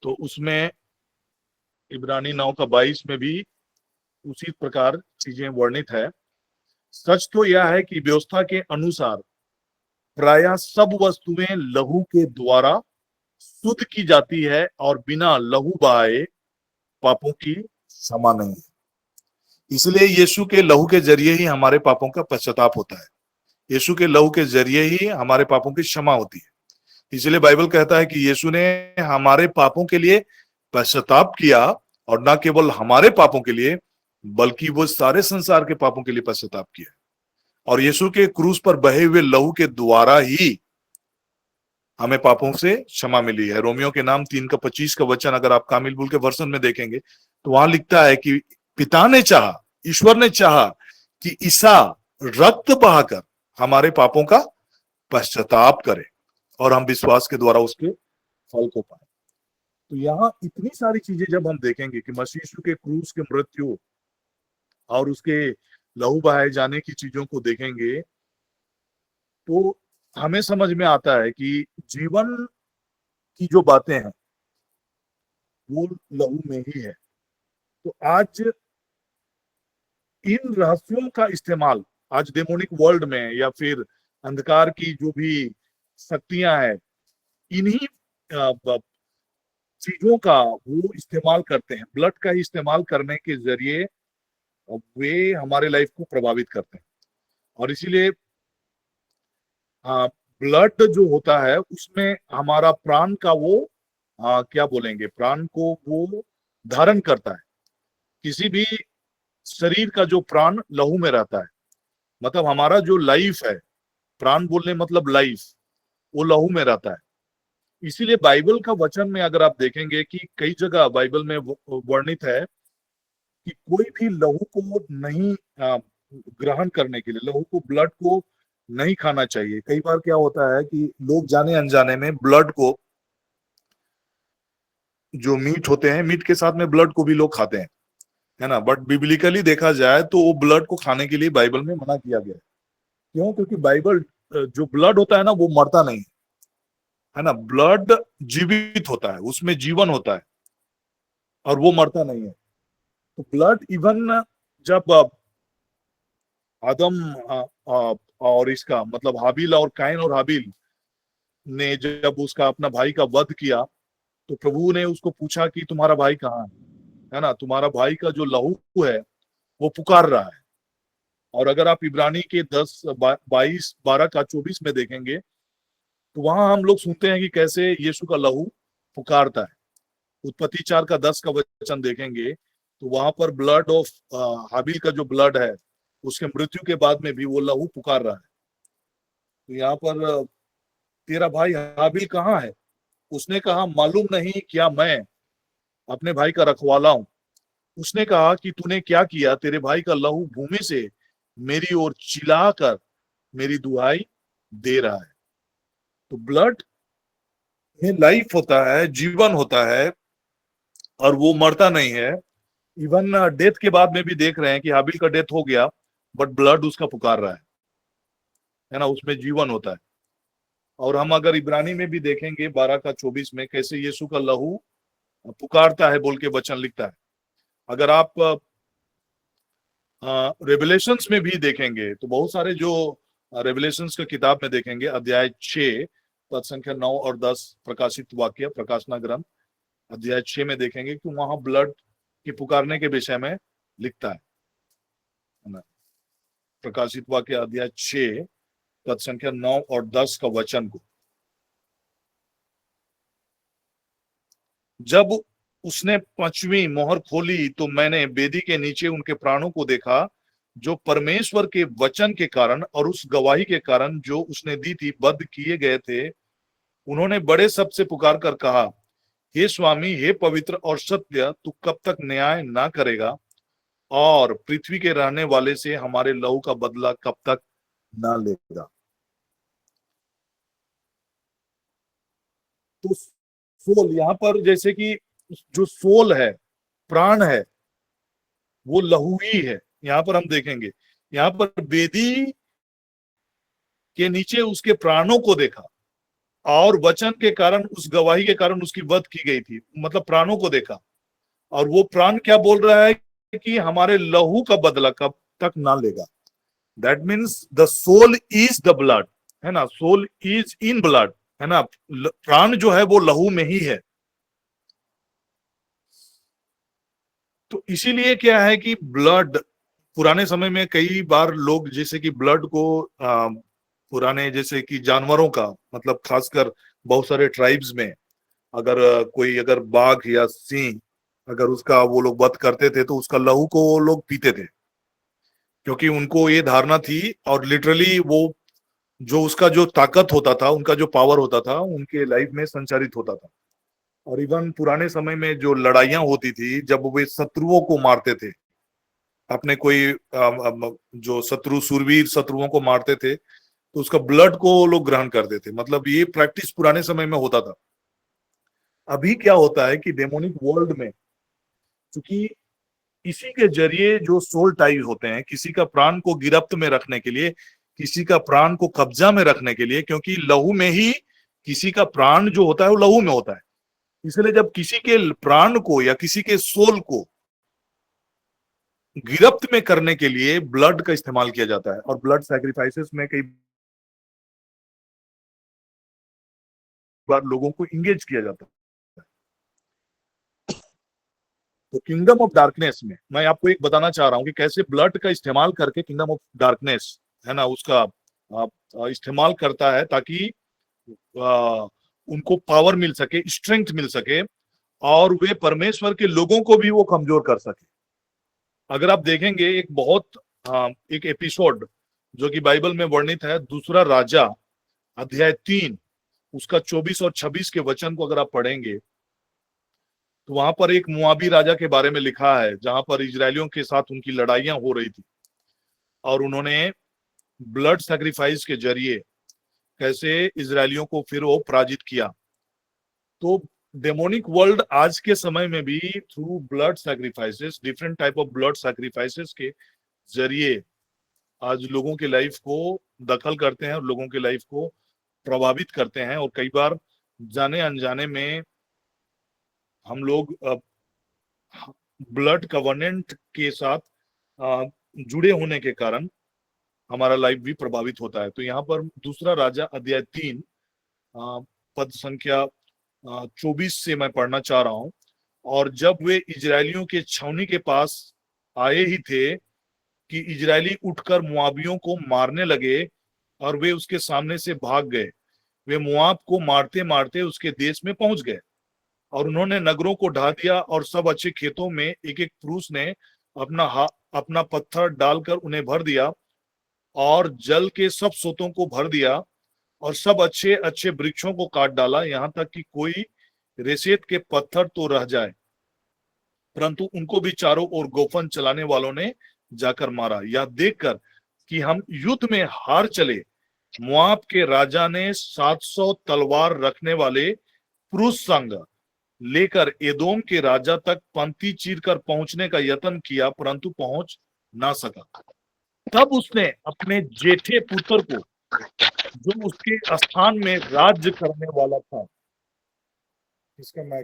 तो उसमें इब्रानी 9:22 में भी उसी प्रकार चीजें वर्णित है। सच तो यह है कि व्यवस्था के अनुसार प्रायः सब वस्तुएं लहू के द्वारा शुद्ध की जाती है और बिना लहू बहाए पापों की क्षमा नहीं है। इसलिए यीशु के लहू के जरिए ही हमारे पापों का पश्चाताप होता है। यीशु के लहू के जरिए ही हमारे पापों की क्षमा होती है। इसलिए बाइबल कहता है कि यीशु ने हमारे पापों के लिए पश्चाताप किया, और न केवल हमारे पापों के लिए बल्कि वो सारे संसार के पापों के लिए पश्चाताप किया। और यीशु के क्रूस पर बहे हुए लहू के द्वारा ही हमें पापों से क्षमा मिली है। रोमियो के नाम 3:25 का वचन अगर आप कामिल बुल के वर्जन में देखेंगे तो वहां लिखता है कि पिता ने चाहा, ईश्वर ने चाहा कि ईसा रक्त बहाकर हमारे पापों का पश्चाताप करे और हम विश्वास के द्वारा उसके फल को पाए। तो यहाँ इतनी सारी चीजें जब हम देखेंगे कि मसीह यीशु के क्रूस के मृत्यु और उसके लहू बहाए जाने की चीजों को देखेंगे तो हमें समझ में आता है कि जीवन की जो बातें हैं वो लहू में ही है। तो आज इन रहस्यों का इस्तेमाल आज डेमोनिक वर्ल्ड में या फिर अंधकार की जो भी शक्तियां हैं, इन्हीं चीजों का वो इस्तेमाल करते हैं। ब्लड का इस्तेमाल करने के जरिए वे हमारे लाइफ को प्रभावित करते हैं। और इसीलिए ब्लड जो होता है उसमें हमारा प्राण का वो क्या बोलेंगे, प्राण को वो धारण करता है। किसी भी शरीर का जो प्राण लहू में रहता है, मतलब हमारा जो लाइफ है, प्राण बोलने मतलब लाइफ, वो लहू में रहता है। इसीलिए बाइबल का वचन में अगर आप देखेंगे कि कई जगह बाइबल में वर्णित है कि कोई भी लहू को नहीं ग्रहण करने के लिए, लहू को, ब्लड को नहीं खाना चाहिए। कई बार क्या होता है कि लोग जाने अनजाने में ब्लड को, जो मीट होते हैं, मीट के साथ में ब्लड को भी लोग खाते हैं, है ना। बट बिब्लिकली देखा जाए तो वो ब्लड को खाने के लिए बाइबल में मना किया गया है। क्यों? क्योंकि बाइबल जो ब्लड होता है ना वो मरता नहीं है ना। ब्लड जीवित होता है, उसमें जीवन होता है और वो मरता नहीं है। तो ब्लड इवन जब आदम और इसका मतलब हाबिल और काइन और हाबिल ने जब उसका अपना भाई का वध किया तो प्रभु ने उसको पूछा कि तुम्हारा भाई कहाँ है ना। तुम्हारा भाई का जो लहू है वो पुकार रहा है। और अगर आप इब्रानी के 10:22-12 में देखेंगे तो वहां हम लोग सुनते हैं कि कैसे यीशु का लहू पुकारता है। उत्पत्ति 4:10 का वचन देखेंगे तो वहां पर ब्लड ऑफ हाबिल का जो ब्लड है, उसके मृत्यु के बाद में भी वो लहू पुकार रहा है। तो यहाँ पर तेरा भाई हाबिल कहाँ है? उसने कहा मालूम नहीं क्या मैं अपने भाई का रखवाला हूं। उसने कहा कि तूने क्या किया? तेरे भाई का लहू भूमि से मेरी ओर चिल्लाकर मेरी दुहाई दे रहा है। तो ब्लड में लाइफ होता है, जीवन होता है और वो मरता नहीं है। इवन डेथ के बाद में भी देख रहे हैं कि हाबिल का डेथ हो गया बट ब्लड उसका पुकार रहा है ना, उसमें जीवन होता है। और हम अगर इब्रानी में भी देखेंगे 12:24 में कैसे यीशु का लहू पुकारता है बोल के वचन लिखता है। अगर आप रेवलेशंस में भी देखेंगे तो बहुत सारे जो रेवलेशंस का किताब में देखेंगे, अध्याय 6 पद संख्या 9 और 10, प्रकाशित वाक्य, प्रकाशना ग्रंथ अध्याय 6 में देखेंगे कि वहां ब्लड के पुकारने के विषय में लिखता है ना। प्रकाशित वाक्य अध्याय 6 पद संख्या 9 और 10 का वचन को, जब उसने 5वीं मोहर खोली तो मैंने वेदी के नीचे उनके प्राणों को देखा जो परमेश्वर के वचन के कारण और उस गवाही के कारण जो उसने दी थी बद्ध किए गए थे उन्होंने बड़े शब्द से पुकार कर कहा, हे स्वामी, हे पवित्र और सत्य, तू कब तक न्याय ना करेगा और पृथ्वी के रहने वाले से हमारे लहू का बदला कब तक ना लेगा। तो सोल यहाँ पर, जैसे कि जो सोल है, प्राण है, वो लहू ही है। यहाँ पर हम देखेंगे, यहाँ पर वेदी के नीचे उसके प्राणों को देखा और वचन के कारण, उस गवाही के कारण उसकी वध की गई थी, मतलब प्राणों को देखा। और वो प्राण क्या बोल रहा है कि हमारे लहू का बदला कब तक ना लेगा। That means the soul is the blood, है ना, सोल इज इन ब्लड, है ना, प्राण जो है वो लहू में ही है। तो इसीलिए क्या है कि ब्लड, पुराने समय में कई बार लोग जैसे कि ब्लड को पुराने जैसे कि जानवरों का, मतलब खासकर बहुत सारे ट्राइब्स में अगर कोई अगर बाघ या सिंह अगर उसका वो लोग वध करते थे तो उसका लहू को वो लोग पीते थे, क्योंकि उनको ये धारणा थी और लिटरली वो जो उसका जो ताकत होता था, उनका जो पावर होता था, उनके लाइफ में संचारित होता था। और इवन पुराने समय में जो लड़ाइयां होती थी, जब वे शत्रुओं को मारते थे, अपने कोई जो शत्रु, सूरवीर शत्रुओं को मारते थे, तो उसका ब्लड को लोग ग्रहण करते थे। मतलब ये प्रैक्टिस पुराने समय में होता था। अभी क्या होता है कि डेमोनिक वर्ल्ड में, क्योंकि इसी के जरिए जो सोल टाई होते हैं, किसी का प्राण को गिरफ्त में रखने के लिए, किसी का प्राण को कब्जा में रखने के लिए, क्योंकि लहू में ही किसी का प्राण जो होता है वो लहू में होता है। इसलिए जब किसी के प्राण को या किसी के सोल को गिरफ्त में करने के लिए ब्लड का इस्तेमाल किया जाता है, और ब्लड सैक्रिफाइसेस में कई बार लोगों को इंगेज किया जाता है। तो किंगडम ऑफ डार्कनेस में मैं आपको एक बताना चाह रहा हूं कि कैसे ब्लड का इस्तेमाल करके किंगडम ऑफ डार्कनेस, है ना, उसका इस्तेमाल करता है ताकि उनको पावर मिल सके, स्ट्रेंथ मिल सके, और वे परमेश्वर के लोगों को भी वो कमजोर कर सके। अगर आप देखेंगे एक बहुत एक एपिसोड जो कि बाइबल में वर्णित है, दूसरा राजा अध्याय 3 उसका 24 और 26 के वचन को अगर आप पढ़ेंगे तो वहां पर एक मुआबी राजा के बारे में लिखा है, जहां पर इजरायलियों के साथ उनकी लड़ाइयां हो रही थी, और उन्होंने ब्लड सैक्रिफाइस के जरिए कैसे इजरायलियों को फिर वो पराजित किया। तो डेमोनिक वर्ल्ड आज के समय में भी through blood sacrifices, different type of blood sacrifices के जरिए आज लोगों के लाइफ को दखल करते हैं और लोगों के लाइफ को प्रभावित करते हैं। और कई बार जाने अनजाने में हम लोग ब्लड कवर्नेंट के साथ जुड़े होने के कारण हमारा लाइफ भी प्रभावित होता है। तो यहाँ पर दूसरा राजा अध्याय 3 पद संख्या 24 से मैं पढ़ना चाह रहा हूं। और जब वे इजरायलियों के छावनी के पास आए ही थे कि इजरायली उठकर मुआबियों को मारने लगे, और वे उसके सामने से भाग गए। वे मुआब को मारते मारते उसके देश में पहुंच गए, और उन्होंने नगरों को ढा दिया, और सब अच्छे खेतों में एक एक पुरुष ने अपना पत्थर डालकर उन्हें भर दिया, और जल के सब सोतों को भर दिया, और सब अच्छे अच्छे वृक्षों को काट डाला, यहाँ तक कि कोई रेसेत के पत्थर तो रह जाए, परंतु उनको भी चारों ओर गोफन चलाने वालों ने जाकर मारा। यह देखकर कि हम युद्ध में हार चले, मुआब के राजा ने 700 तलवार रखने वाले पुरुष संग लेकर एदोम के राजा तक पंक्ति चीरकर पहुंचने का यत्न किया, परंतु पहुंच ना सका। तब उसने अपने जेठे पुत्र को, जो उसके स्थान में राज्य करने वाला था, इसका मैं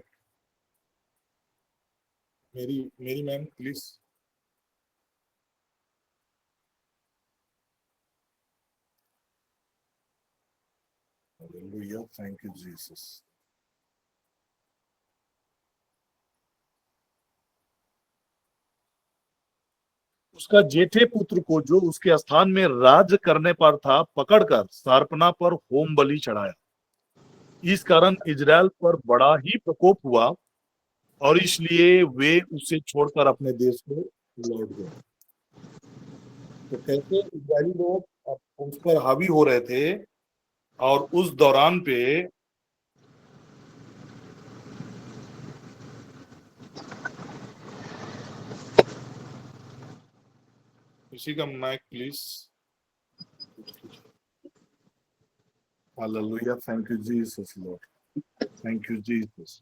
मेरी ma'am please, hallelujah, thank you Jesus. उसका जेठे पुत्र को, जो उसके स्थान में राज करने पर था, पकड़कर सारपना पर होम बलि चढ़ाया। इस कारण इजराइल पर बड़ा ही प्रकोप हुआ, और इसलिए वे उसे छोड़कर अपने देश को लौट गए। तो कैसे इजरायली लोग उस पर हावी हो रहे थे, और उस दौरान पे किसी का mic please. Hallelujah, thank you Jesus Lord, thank you Jesus,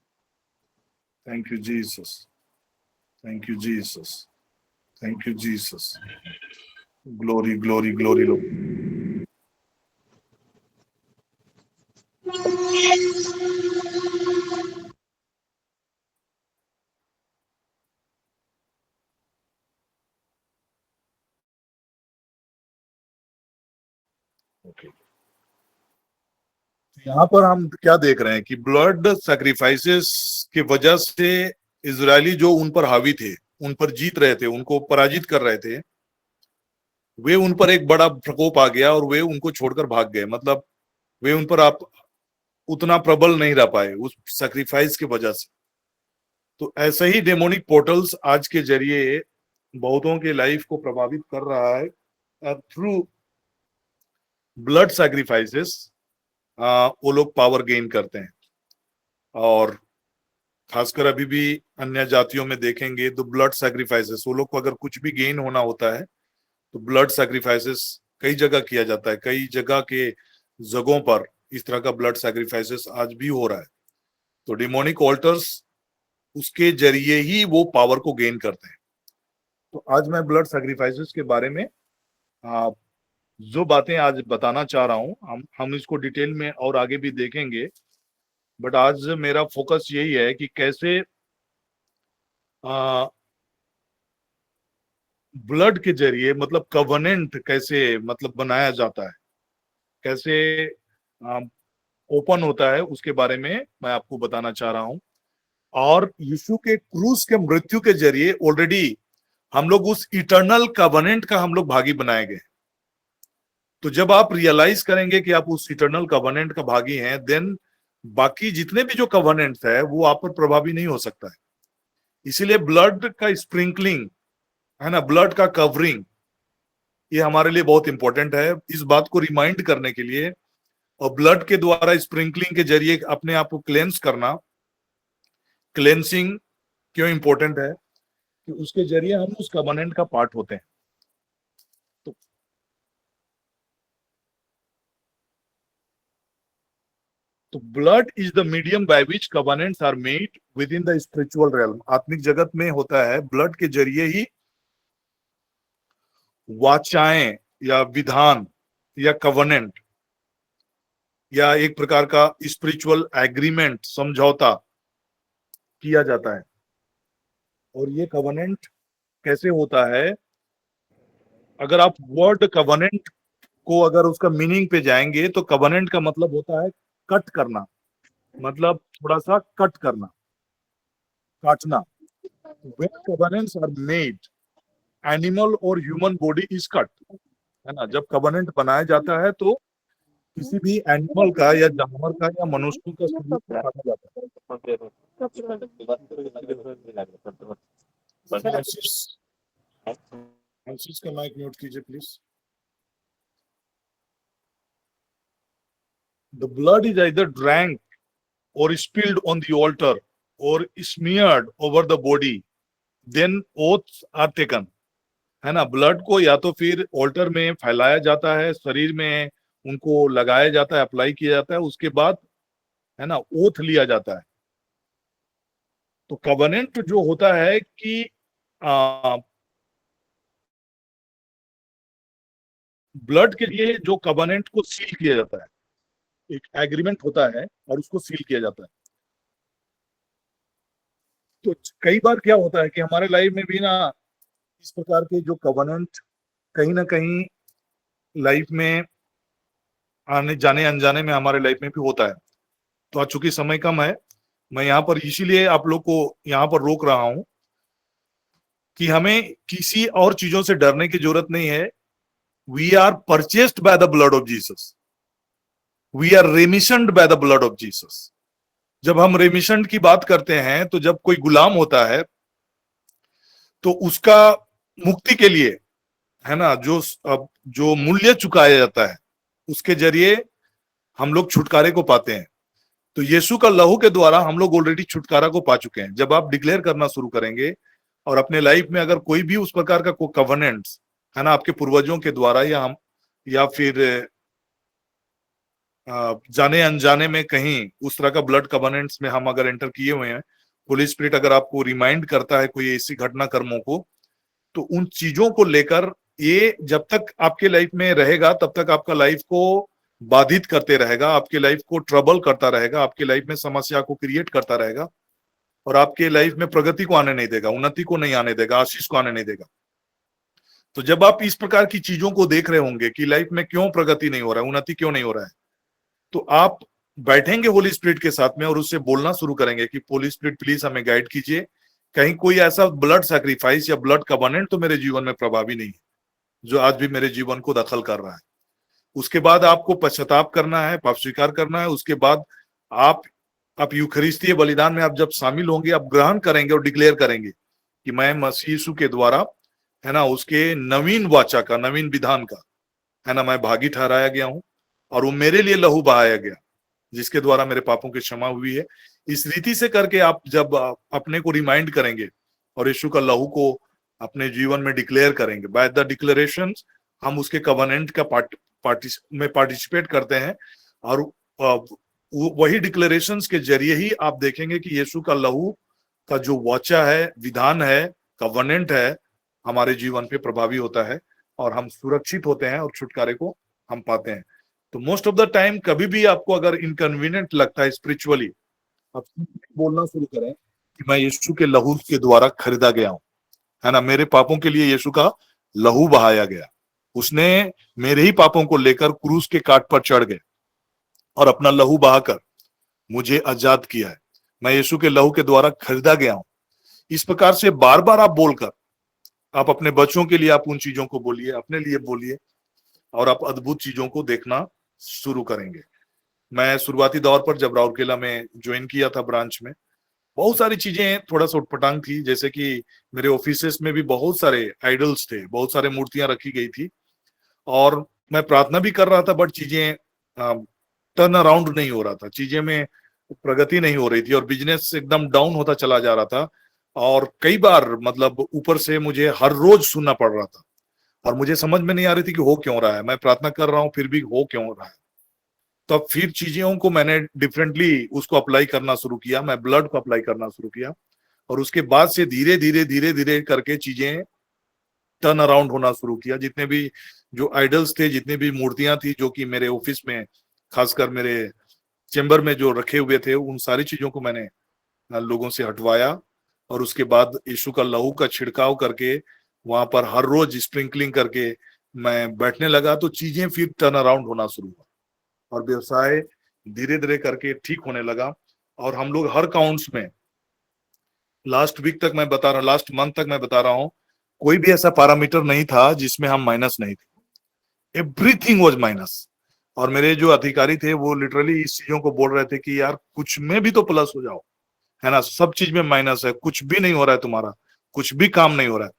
thank you Jesus, thank you Jesus, thank you Jesus, glory glory glory Lord. Okay, यहाँ पर हम क्या देख रहे हैं कि ब्लड सैक्रिफाइसेस की वजह से इजरायली जो उन पर हावी थे, उन पर जीत रहे थे, उनको पराजित कर रहे थे, वे उन पर एक बड़ा प्रकोप आ गया और वे उनको छोड़कर भाग गए। मतलब वे उन पर आप उतना प्रबल नहीं रह पाए उस सैक्रिफाइस की वजह से। तो ऐसे ही डेमोनिक पोर्टल्स आज के जरिए बहुतों के लाइफ को प्रभावित कर रहा है। थ्रू ब्लड सैक्रिफाइसेस वो लोग पावर गेन करते हैं। और खासकर अभी भी अन्य जातियों में देखेंगे तो ब्लड सैक्रिफाइसेस, वो लोग को अगर कुछ भी गेन होना होता है तो ब्लड सैक्रिफाइसेस कई जगह किया जाता है। कई जगह के जगहों पर इस तरह का ब्लड सैक्रिफाइसेस आज भी हो रहा है। तो डिमोनिक ऑल्टर्स उसके जरिए ही वो पावर को गेन करते हैं। तो आज मैं ब्लड सैक्रिफाइसेस के बारे में जो बातें आज बताना चाह रहा हूं, हम इसको डिटेल में और आगे भी देखेंगे। बट आज मेरा फोकस यही है कि कैसे ब्लड के जरिए मतलब कवनेंट कैसे मतलब बनाया जाता है, कैसे ओपन होता है, उसके बारे में मैं आपको बताना चाह रहा हूं। और यीशु के क्रूस के मृत्यु के जरिए ऑलरेडी हम लोग उस इटर्नल कवनेंट का हम लोग भागी बनाए गए। तो जब आप रियलाइज करेंगे कि आप उस इटर्नल कवनेंट का भागी हैं, देन बाकी जितने भी जो कवनेंट्स है वो आप पर प्रभावी नहीं हो सकता है। इसीलिए ब्लड का स्प्रिंकलिंग है ना, ब्लड का कवरिंग, ये हमारे लिए बहुत इंपॉर्टेंट है इस बात को रिमाइंड करने के लिए। और ब्लड के द्वारा स्प्रिंकलिंग के जरिए अपने आप को क्लेंस करना, क्लेंसिंग क्यों इंपॉर्टेंट है कि उसके जरिए हम उस कवनेंट का पार्ट होते हैं। तो blood is the medium by which covenants are made within the spiritual realm. आत्मिक जगत में होता है ब्लड के जरिए ही वाचाएं या विधान या कवनेंट या एक प्रकार का स्पिरिचुअल एग्रीमेंट, समझौता किया जाता है। और ये कवनेंट कैसे होता है, अगर आप वर्ड कवनेंट को अगर उसका मीनिंग पे जाएंगे तो कवनेंट का मतलब होता है कट करना, मतलब थोड़ा सा कट करना, काटना। When covenants are made, animal और ह्यूमन बॉडी इज कट, है ना। जब कवनेंट बनाया जाता है तो किसी भी एनिमल का या जानवर का या मनुष्य का शरीर को काटा जाता है। फ्रांसिस का माइक म्यूट कीजिए please. The blood is either drank or spilled on the altar or smeared over the body, then oaths are taken, है ना। ब्लड को या तो फिर ऑल्टर में फैलाया जाता है, शरीर में उनको लगाया जाता है, अप्लाई किया जाता है, उसके बाद है ना ओथ लिया जाता है। तो कवनेंट जो होता है कि ब्लड के लिए जो कवनेंट को सील किया जाता है, एक एग्रीमेंट होता है और उसको सील किया जाता है। तो कई बार क्या होता है कि हमारे लाइफ में भी ना इस प्रकार के जो कवनेंट कहीं ना कहीं लाइफ में आने जाने अनजाने में हमारे लाइफ में भी होता है। तो आज चूंकि समय कम है, मैं यहाँ पर इसीलिए आप लोग को यहाँ पर रोक रहा हूं कि हमें किसी और चीजों से डरने की जरूरत नहीं है। We are purchased by the blood of Jesus, we are remissioned by the blood of Jesus. जब हम रेमिशन की बात करते हैं तो जब कोई गुलाम होता है तो उसका मुक्ति के लिए है ना जो मूल्य चुकाया जाता है, उसके जरिए हम लोग छुटकारे को पाते हैं। तो यीशु का लहू के द्वारा हम लोग ऑलरेडी छुटकारा को पा चुके हैं। जब आप डिक्लेयर करना शुरू करेंगे और अपने लाइफ में अगर कोई भी उस प्रकार का कोई कवनेंट्स है ना, आपके पूर्वजों के द्वारा या फिर जाने अनजाने में कहीं उस तरह का ब्लड कवर्नेंट्स में हम अगर एंटर किए हुए हैं, होली स्पिरिट अगर आपको रिमाइंड करता है कोई ऐसी घटना कर्मों को, तो उन चीजों को लेकर ये जब तक आपके लाइफ में रहेगा तब तक आपका लाइफ को बाधित करते रहेगा, आपके लाइफ को ट्रबल करता रहेगा, आपके लाइफ में समस्या को क्रिएट करता रहेगा और आपके लाइफ में प्रगति को आने नहीं देगा, उन्नति को नहीं आने देगा, आशीष को आने नहीं देगा। तो जब आप इस प्रकार की चीजों को देख रहे होंगे कि लाइफ में क्यों प्रगति नहीं हो रहा है, उन्नति क्यों नहीं हो रहा है, तो आप बैठेंगे होली स्पिरिट के साथ में और उससे बोलना शुरू करेंगे कि होली स्पिरिट प्लीज हमें गाइड कीजिए, कहीं कोई ऐसा ब्लड सैक्रिफाइस या ब्लड कवर्नेंट तो मेरे जीवन में प्रभावी नहीं है जो आज भी मेरे जीवन को दखल कर रहा है। उसके बाद आपको पश्चाताप करना है, पाप स्वीकार करना है। उसके बाद आप यूखरिस्तीय बलिदान में आप जब शामिल होंगे, आप ग्रहण करेंगे और डिक्लेयर करेंगे कि मैं मसीह यीशु के द्वारा, है ना, उसके नवीन वाचा का, नवीन विधान का, है ना, मैं भागी ठहराया गया हूं और वो मेरे लिए लहू बहाया गया जिसके द्वारा मेरे पापों की क्षमा हुई है। इस रीति से करके आप जब अपने को रिमाइंड करेंगे और यीशु का लहू को अपने जीवन में डिक्लेयर करेंगे, बाय द डिक्लेरेशन हम उसके कवर्नेंट का पार्टिसिपेट करते हैं और वही डिक्लेरेशंस के जरिए ही आप देखेंगे कि यीशु का लहू का जो वाचा है, विधान है, कवर्नेंट है, हमारे जीवन पे प्रभावी होता है और हम सुरक्षित होते हैं और छुटकारे को हम पाते हैं। तो मोस्ट ऑफ द टाइम कभी भी आपको अगर इनकन्वीनियंट लगता है स्पिरिचुअली, आप बोलना शुरू करें कि मैं यीशु के लहू के द्वारा खरीदा गया हूं, है ना, मेरे पापों के लिए यीशु का लहू बहाया गया, उसने मेरे ही पापों को लेकर क्रूस के काट पर चढ़ गए और अपना लहू बहाकर मुझे आजाद किया है, मैं यीशु के लहू के द्वारा खरीदा गया हूं। इस प्रकार से बार बार आप बोलकर, आप अपने बच्चों के लिए आप उन चीजों को बोलिए, अपने लिए बोलिए और आप अद्भुत चीजों को देखना शुरू करेंगे। मैं शुरुआती दौर पर जब राउरकेला में ज्वाइन किया था ब्रांच में, बहुत सारी चीजें थोड़ा सा उटपटांग थी, जैसे कि मेरे ऑफिसेस में भी बहुत सारे आइडल्स थे, बहुत सारे मूर्तियां रखी गई थी और मैं प्रार्थना भी कर रहा था, बट चीजें टर्न अराउंड नहीं हो रहा था, चीजें में प्रगति नहीं हो रही थी और बिजनेस एकदम डाउन होता चला जा रहा था और कई बार मतलब ऊपर से मुझे हर रोज सुनना पड़ रहा था और मुझे समझ में नहीं आ रही थी कि हो क्यों रहा है, मैं प्रार्थना कर रहा हूं फिर भी हो क्यों रहा है। तो फिर चीजों को मैंने डिफरेंटली उसको अप्लाई करना शुरू किया, मैं ब्लड को अप्लाई करना शुरू किया और उसके बाद से धीरे धीरे धीरे धीरे करके चीजें टर्न अराउंड होना शुरू किया। जितने भी जो आइडल्स थे, जितनी भी मूर्तियां थी जो कि मेरे ऑफिस में, खासकर मेरे चेंबर में जो रखे हुए थे, उन सारी चीजों को मैंने लोगों से हटवाया और उसके बाद यीशु का लहू का छिड़काव करके वहां पर हर रोज स्प्रिंकलिंग करके मैं बैठने लगा, तो चीजें फिर टर्न अराउंड होना शुरू हुआ और व्यवसाय धीरे धीरे करके ठीक होने लगा। और हम लोग हर काउंट्स में लास्ट वीक तक मैं बता रहा हूँ, लास्ट मंथ तक मैं बता रहा हूँ, कोई भी ऐसा पैरामीटर नहीं था जिसमें हम माइनस नहीं थे, एवरीथिंग वाज माइनस। और मेरे जो अधिकारी थे वो लिटरली इस चीजों को बोल रहे थे कि यार कुछ में भी तो प्लस हो जाओ, है ना, सब चीज में माइनस है, कुछ भी नहीं हो रहा है तुम्हारा, कुछ भी काम नहीं हो रहा है।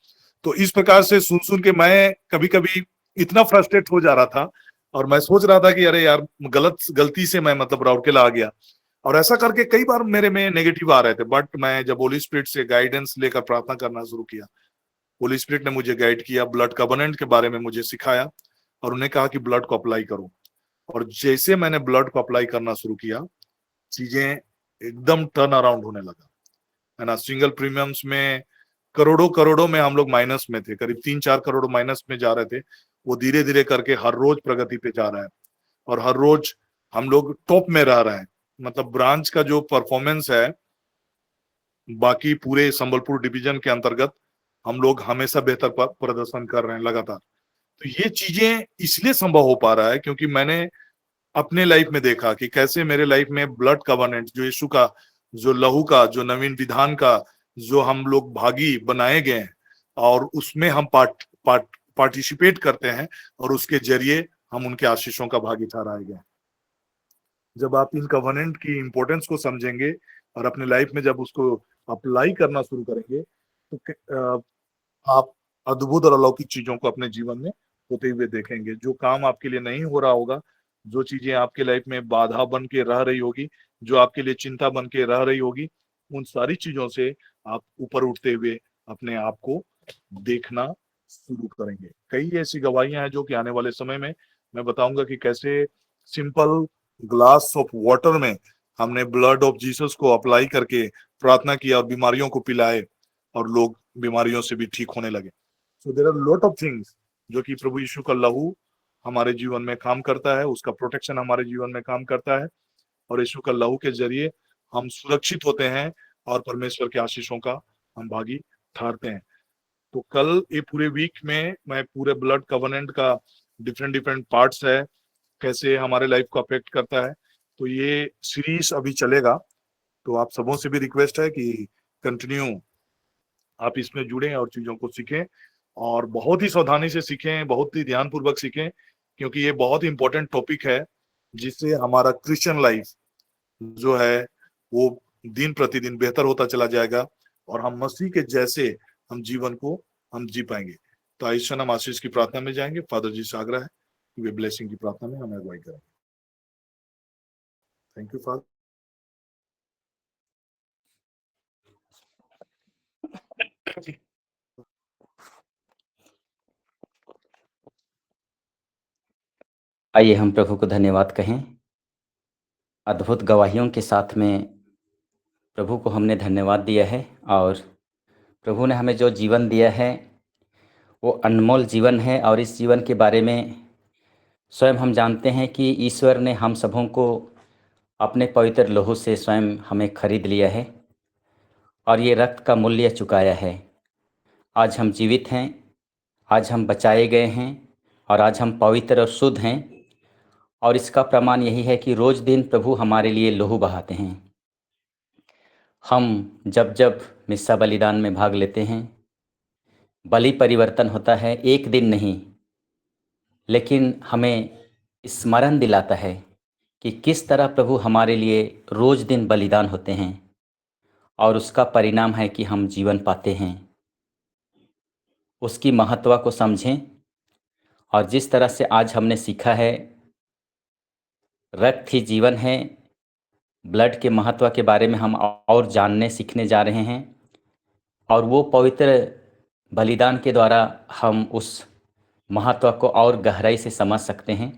तो इस प्रकार से सुन सुन के मैं कभी कभी इतना फ्रस्ट्रेट हो जा रहा था और मैं सोच रहा था कि अरे यार गलती से मैं मतलब राउरकेला आ गया और ऐसा करके कई बार मेरे में नेगेटिव आ रहे थे। बट मैं जब होली स्पिरिट से गाइडेंस लेकर प्रार्थना करना शुरू किया, होली स्पिरिट ने मुझे गाइड किया, ब्लड कवर्नेंट के बारे में मुझे सिखाया और उन्हें कहा कि ब्लड को अप्लाई करो। और जैसे मैंने ब्लड को अप्लाई करना शुरू किया, चीजें एकदम टर्न अराउंड होने लगा, है ना। सिंगल प्रीमियम्स में करोड़ों करोड़ों में हम लोग माइनस में थे, करीब 3-4 करोड़ माइनस में जा रहे थे, वो धीरे धीरे करके हर रोज प्रगति पे जा रहा है और हर रोज हम लोग टॉप में रह रहे हैं। मतलब ब्रांच का जो परफॉर्मेंस है बाकी पूरे संबलपुर डिवीजन के अंतर्गत, हम लोग हमेशा बेहतर प्रदर्शन कर रहे हैं लगातार। तो ये चीजें इसलिए संभव हो पा रहा है क्योंकि मैंने अपने लाइफ में देखा कि कैसे मेरे लाइफ में ब्लड कवर्नेंट, जो यीशु का, जो लहू का, जो नवीन विधान का, जो हम लोग भागी बनाए गए हैं और उसमें हम पार्टिसिपेट करते हैं और उसके जरिए हम उनके आशीषों का भागी ठहराए गए। जब आप इन कवर्नेंट की इंपॉर्टेंस को समझेंगे और अपने लाइफ में जब उसको अप्लाई करना शुरू करेंगे तो आप अद्भुत और अलौकिक चीजों को अपने जीवन में होते हुए देखेंगे। जो काम आपके लिए नहीं हो रहा होगा, जो चीजें आपके लाइफ में बाधा बन के रह रही होगी, जो आपके लिए चिंता बन के रह रही होगी, उन सारी चीजों से आप ऊपर उठते हुए अपने आप को देखना शुरू करेंगे। कई ऐसी गवाहियां हैं जो कि आने वाले समय में मैं बताऊंगा कि कैसे सिंपल ग्लास ऑफ वाटर में हमने ब्लड ऑफ जीसस को अप्लाई करके प्रार्थना किया और बीमारियों को पिलाए और लोग बीमारियों से भी ठीक होने लगे। So there are lot of things जो कि प्रभु यीशु का लहू हमारे जीवन में काम करता है, उसका प्रोटेक्शन हमारे जीवन में काम करता है और यीशु का लहू के जरिए हम सुरक्षित होते हैं और परमेश्वर के आशीषों का हम भागी ठहरते हैं। तो कल ये पूरे वीक में मैं पूरे ब्लड कवर्नेंट का डिफरेंट डिफरेंट पार्ट्स है, कैसे हमारे लाइफ को अफेक्ट करता है, तो ये सीरीज अभी चलेगा। तो आप सबों से भी रिक्वेस्ट है कि कंटिन्यू आप इसमें जुड़ें और चीजों को सीखें और बहुत ही सावधानी से सीखें, बहुत ही ध्यानपूर्वक सीखें, क्योंकि ये बहुत ही इंपॉर्टेंट टॉपिक है जिससे हमारा क्रिश्चियन लाइफ जो है वो दिन प्रतिदिन बेहतर होता चला जाएगा और हम मसीह के जैसे हम जीवन को हम जी पाएंगे। तो आइए हम आशीष की प्रार्थना में जाएंगे। फादर जी से आग्रह है कि वे ब्लेसिंग की प्रार्थना में हमें अगुवाई करें। Thank you father. आइए हम प्रभु को धन्यवाद कहें। अद्भुत गवाहियों के साथ में प्रभु को हमने धन्यवाद दिया है और प्रभु ने हमें जो जीवन दिया है वो अनमोल जीवन है और इस जीवन के बारे में स्वयं हम जानते हैं कि ईश्वर ने हम सबों को अपने पवित्र लहू से स्वयं हमें खरीद लिया है और ये रक्त का मूल्य चुकाया है। आज हम जीवित हैं, आज हम बचाए गए हैं और आज हम पवित्र और शुद्ध हैं और इसका प्रमाण यही है कि रोज दिन प्रभु हमारे लिए लहू बहाते हैं। हम जब जब मिस्सा बलिदान में भाग लेते हैं, बलि परिवर्तन होता है, एक दिन नहीं, लेकिन हमें स्मरण दिलाता है कि किस तरह प्रभु हमारे लिए रोज दिन बलिदान होते हैं और उसका परिणाम है कि हम जीवन पाते हैं। उसकी महत्व को समझें और जिस तरह से आज हमने सीखा है रक्त ही जीवन है, ब्लड के महत्व के बारे में हम और जानने सीखने जा रहे हैं और वो पवित्र बलिदान के द्वारा हम उस महत्व को और गहराई से समझ सकते हैं।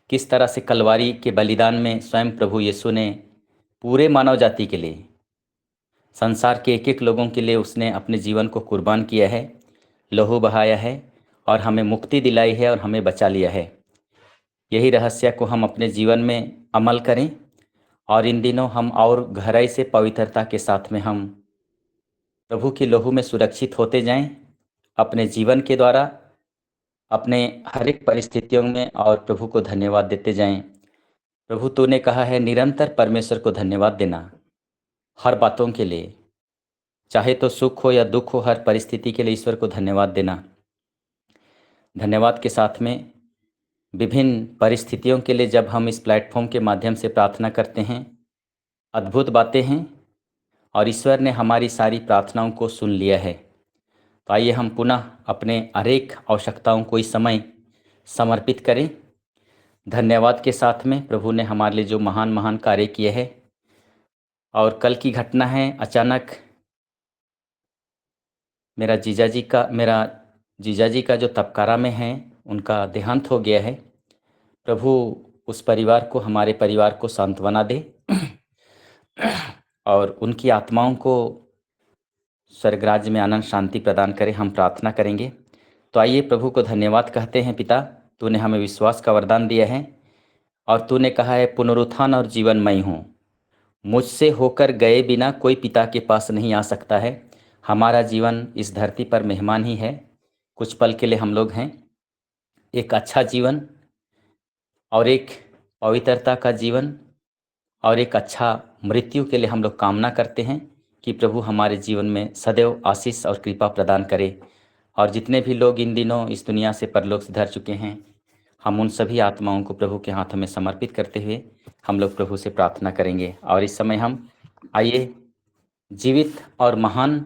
किस तरह से कलवारी के बलिदान में स्वयं प्रभु यीशु ने पूरे मानव जाति के लिए, संसार के एक एक लोगों के लिए उसने अपने जीवन को कुर्बान किया है, लहू बहाया है और हमें मुक्ति दिलाई है और हमें बचा लिया है। यही रहस्य को हम अपने जीवन में अमल करें और इन दिनों हम और गहराई से पवित्रता के साथ में हम प्रभु के लहू में सुरक्षित होते जाएं अपने जीवन के द्वारा, अपने हर एक परिस्थितियों में, और प्रभु को धन्यवाद देते जाएं। प्रभु तूने कहा है निरंतर परमेश्वर को धन्यवाद देना हर बातों के लिए, चाहे तो सुख हो या दुख हो, हर परिस्थिति के लिए ईश्वर को धन्यवाद देना। धन्यवाद के साथ में विभिन्न परिस्थितियों के लिए जब हम इस प्लेटफॉर्म के माध्यम से प्रार्थना करते हैं, अद्भुत बातें हैं और ईश्वर ने हमारी सारी प्रार्थनाओं को सुन लिया है। तो आइए हम पुनः अपने हरेक आवश्यकताओं को इस समय समर्पित करें। धन्यवाद के साथ में प्रभु ने हमारे लिए जो महान महान कार्य किए हैं। और कल की घटना है, अचानक मेरा जीजा जी का जो तबकारा में है उनका देहांत हो गया है। प्रभु उस परिवार को, हमारे परिवार को सांत्वना दे और उनकी आत्माओं को स्वर्गराज्य में आनंद शांति प्रदान करे। हम प्रार्थना करेंगे। तो आइए प्रभु को धन्यवाद कहते हैं। पिता, तूने हमें विश्वास का वरदान दिया है और तूने कहा है पुनरुत्थान और जीवन मैं हूँ, मुझसे होकर गए बिना कोई पिता के पास नहीं आ सकता है। हमारा जीवन इस धरती पर मेहमान ही है, कुछ पल के लिए हम लोग हैं। एक अच्छा जीवन और एक पवित्रता का जीवन और एक अच्छा मृत्यु के लिए हम लोग कामना करते हैं कि प्रभु हमारे जीवन में सदैव आशीष और कृपा प्रदान करे। और जितने भी लोग इन दिनों इस दुनिया से परलोक सिधार चुके हैं, हम उन सभी आत्माओं को प्रभु के हाथों में समर्पित करते हुए हम लोग प्रभु से प्रार्थना करेंगे। और इस समय हम आइए जीवित और महान,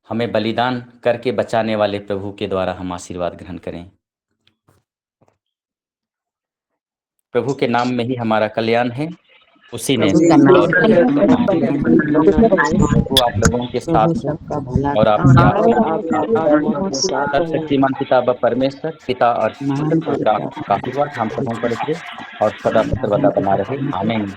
हमें बलिदान करके बचाने वाले प्रभु के द्वारा हम आशीर्वाद ग्रहण करें। प्रभु के नाम में ही हमारा कल्याण है। उसी ने प्रभु का नाम ग्लोरी प्रभु प्रभु आप लोगों के साथ हो सबका भला और आपके आत्मा के आपका साथ हो। आत्मा के साथ हो। सर्वशक्तिमान पिता व परमेश्वर पिता और महान पवित्र आत्मा का आशीर्वाद हम सबों पर रहे और सदा सर्वदा बना रहे। आमीन।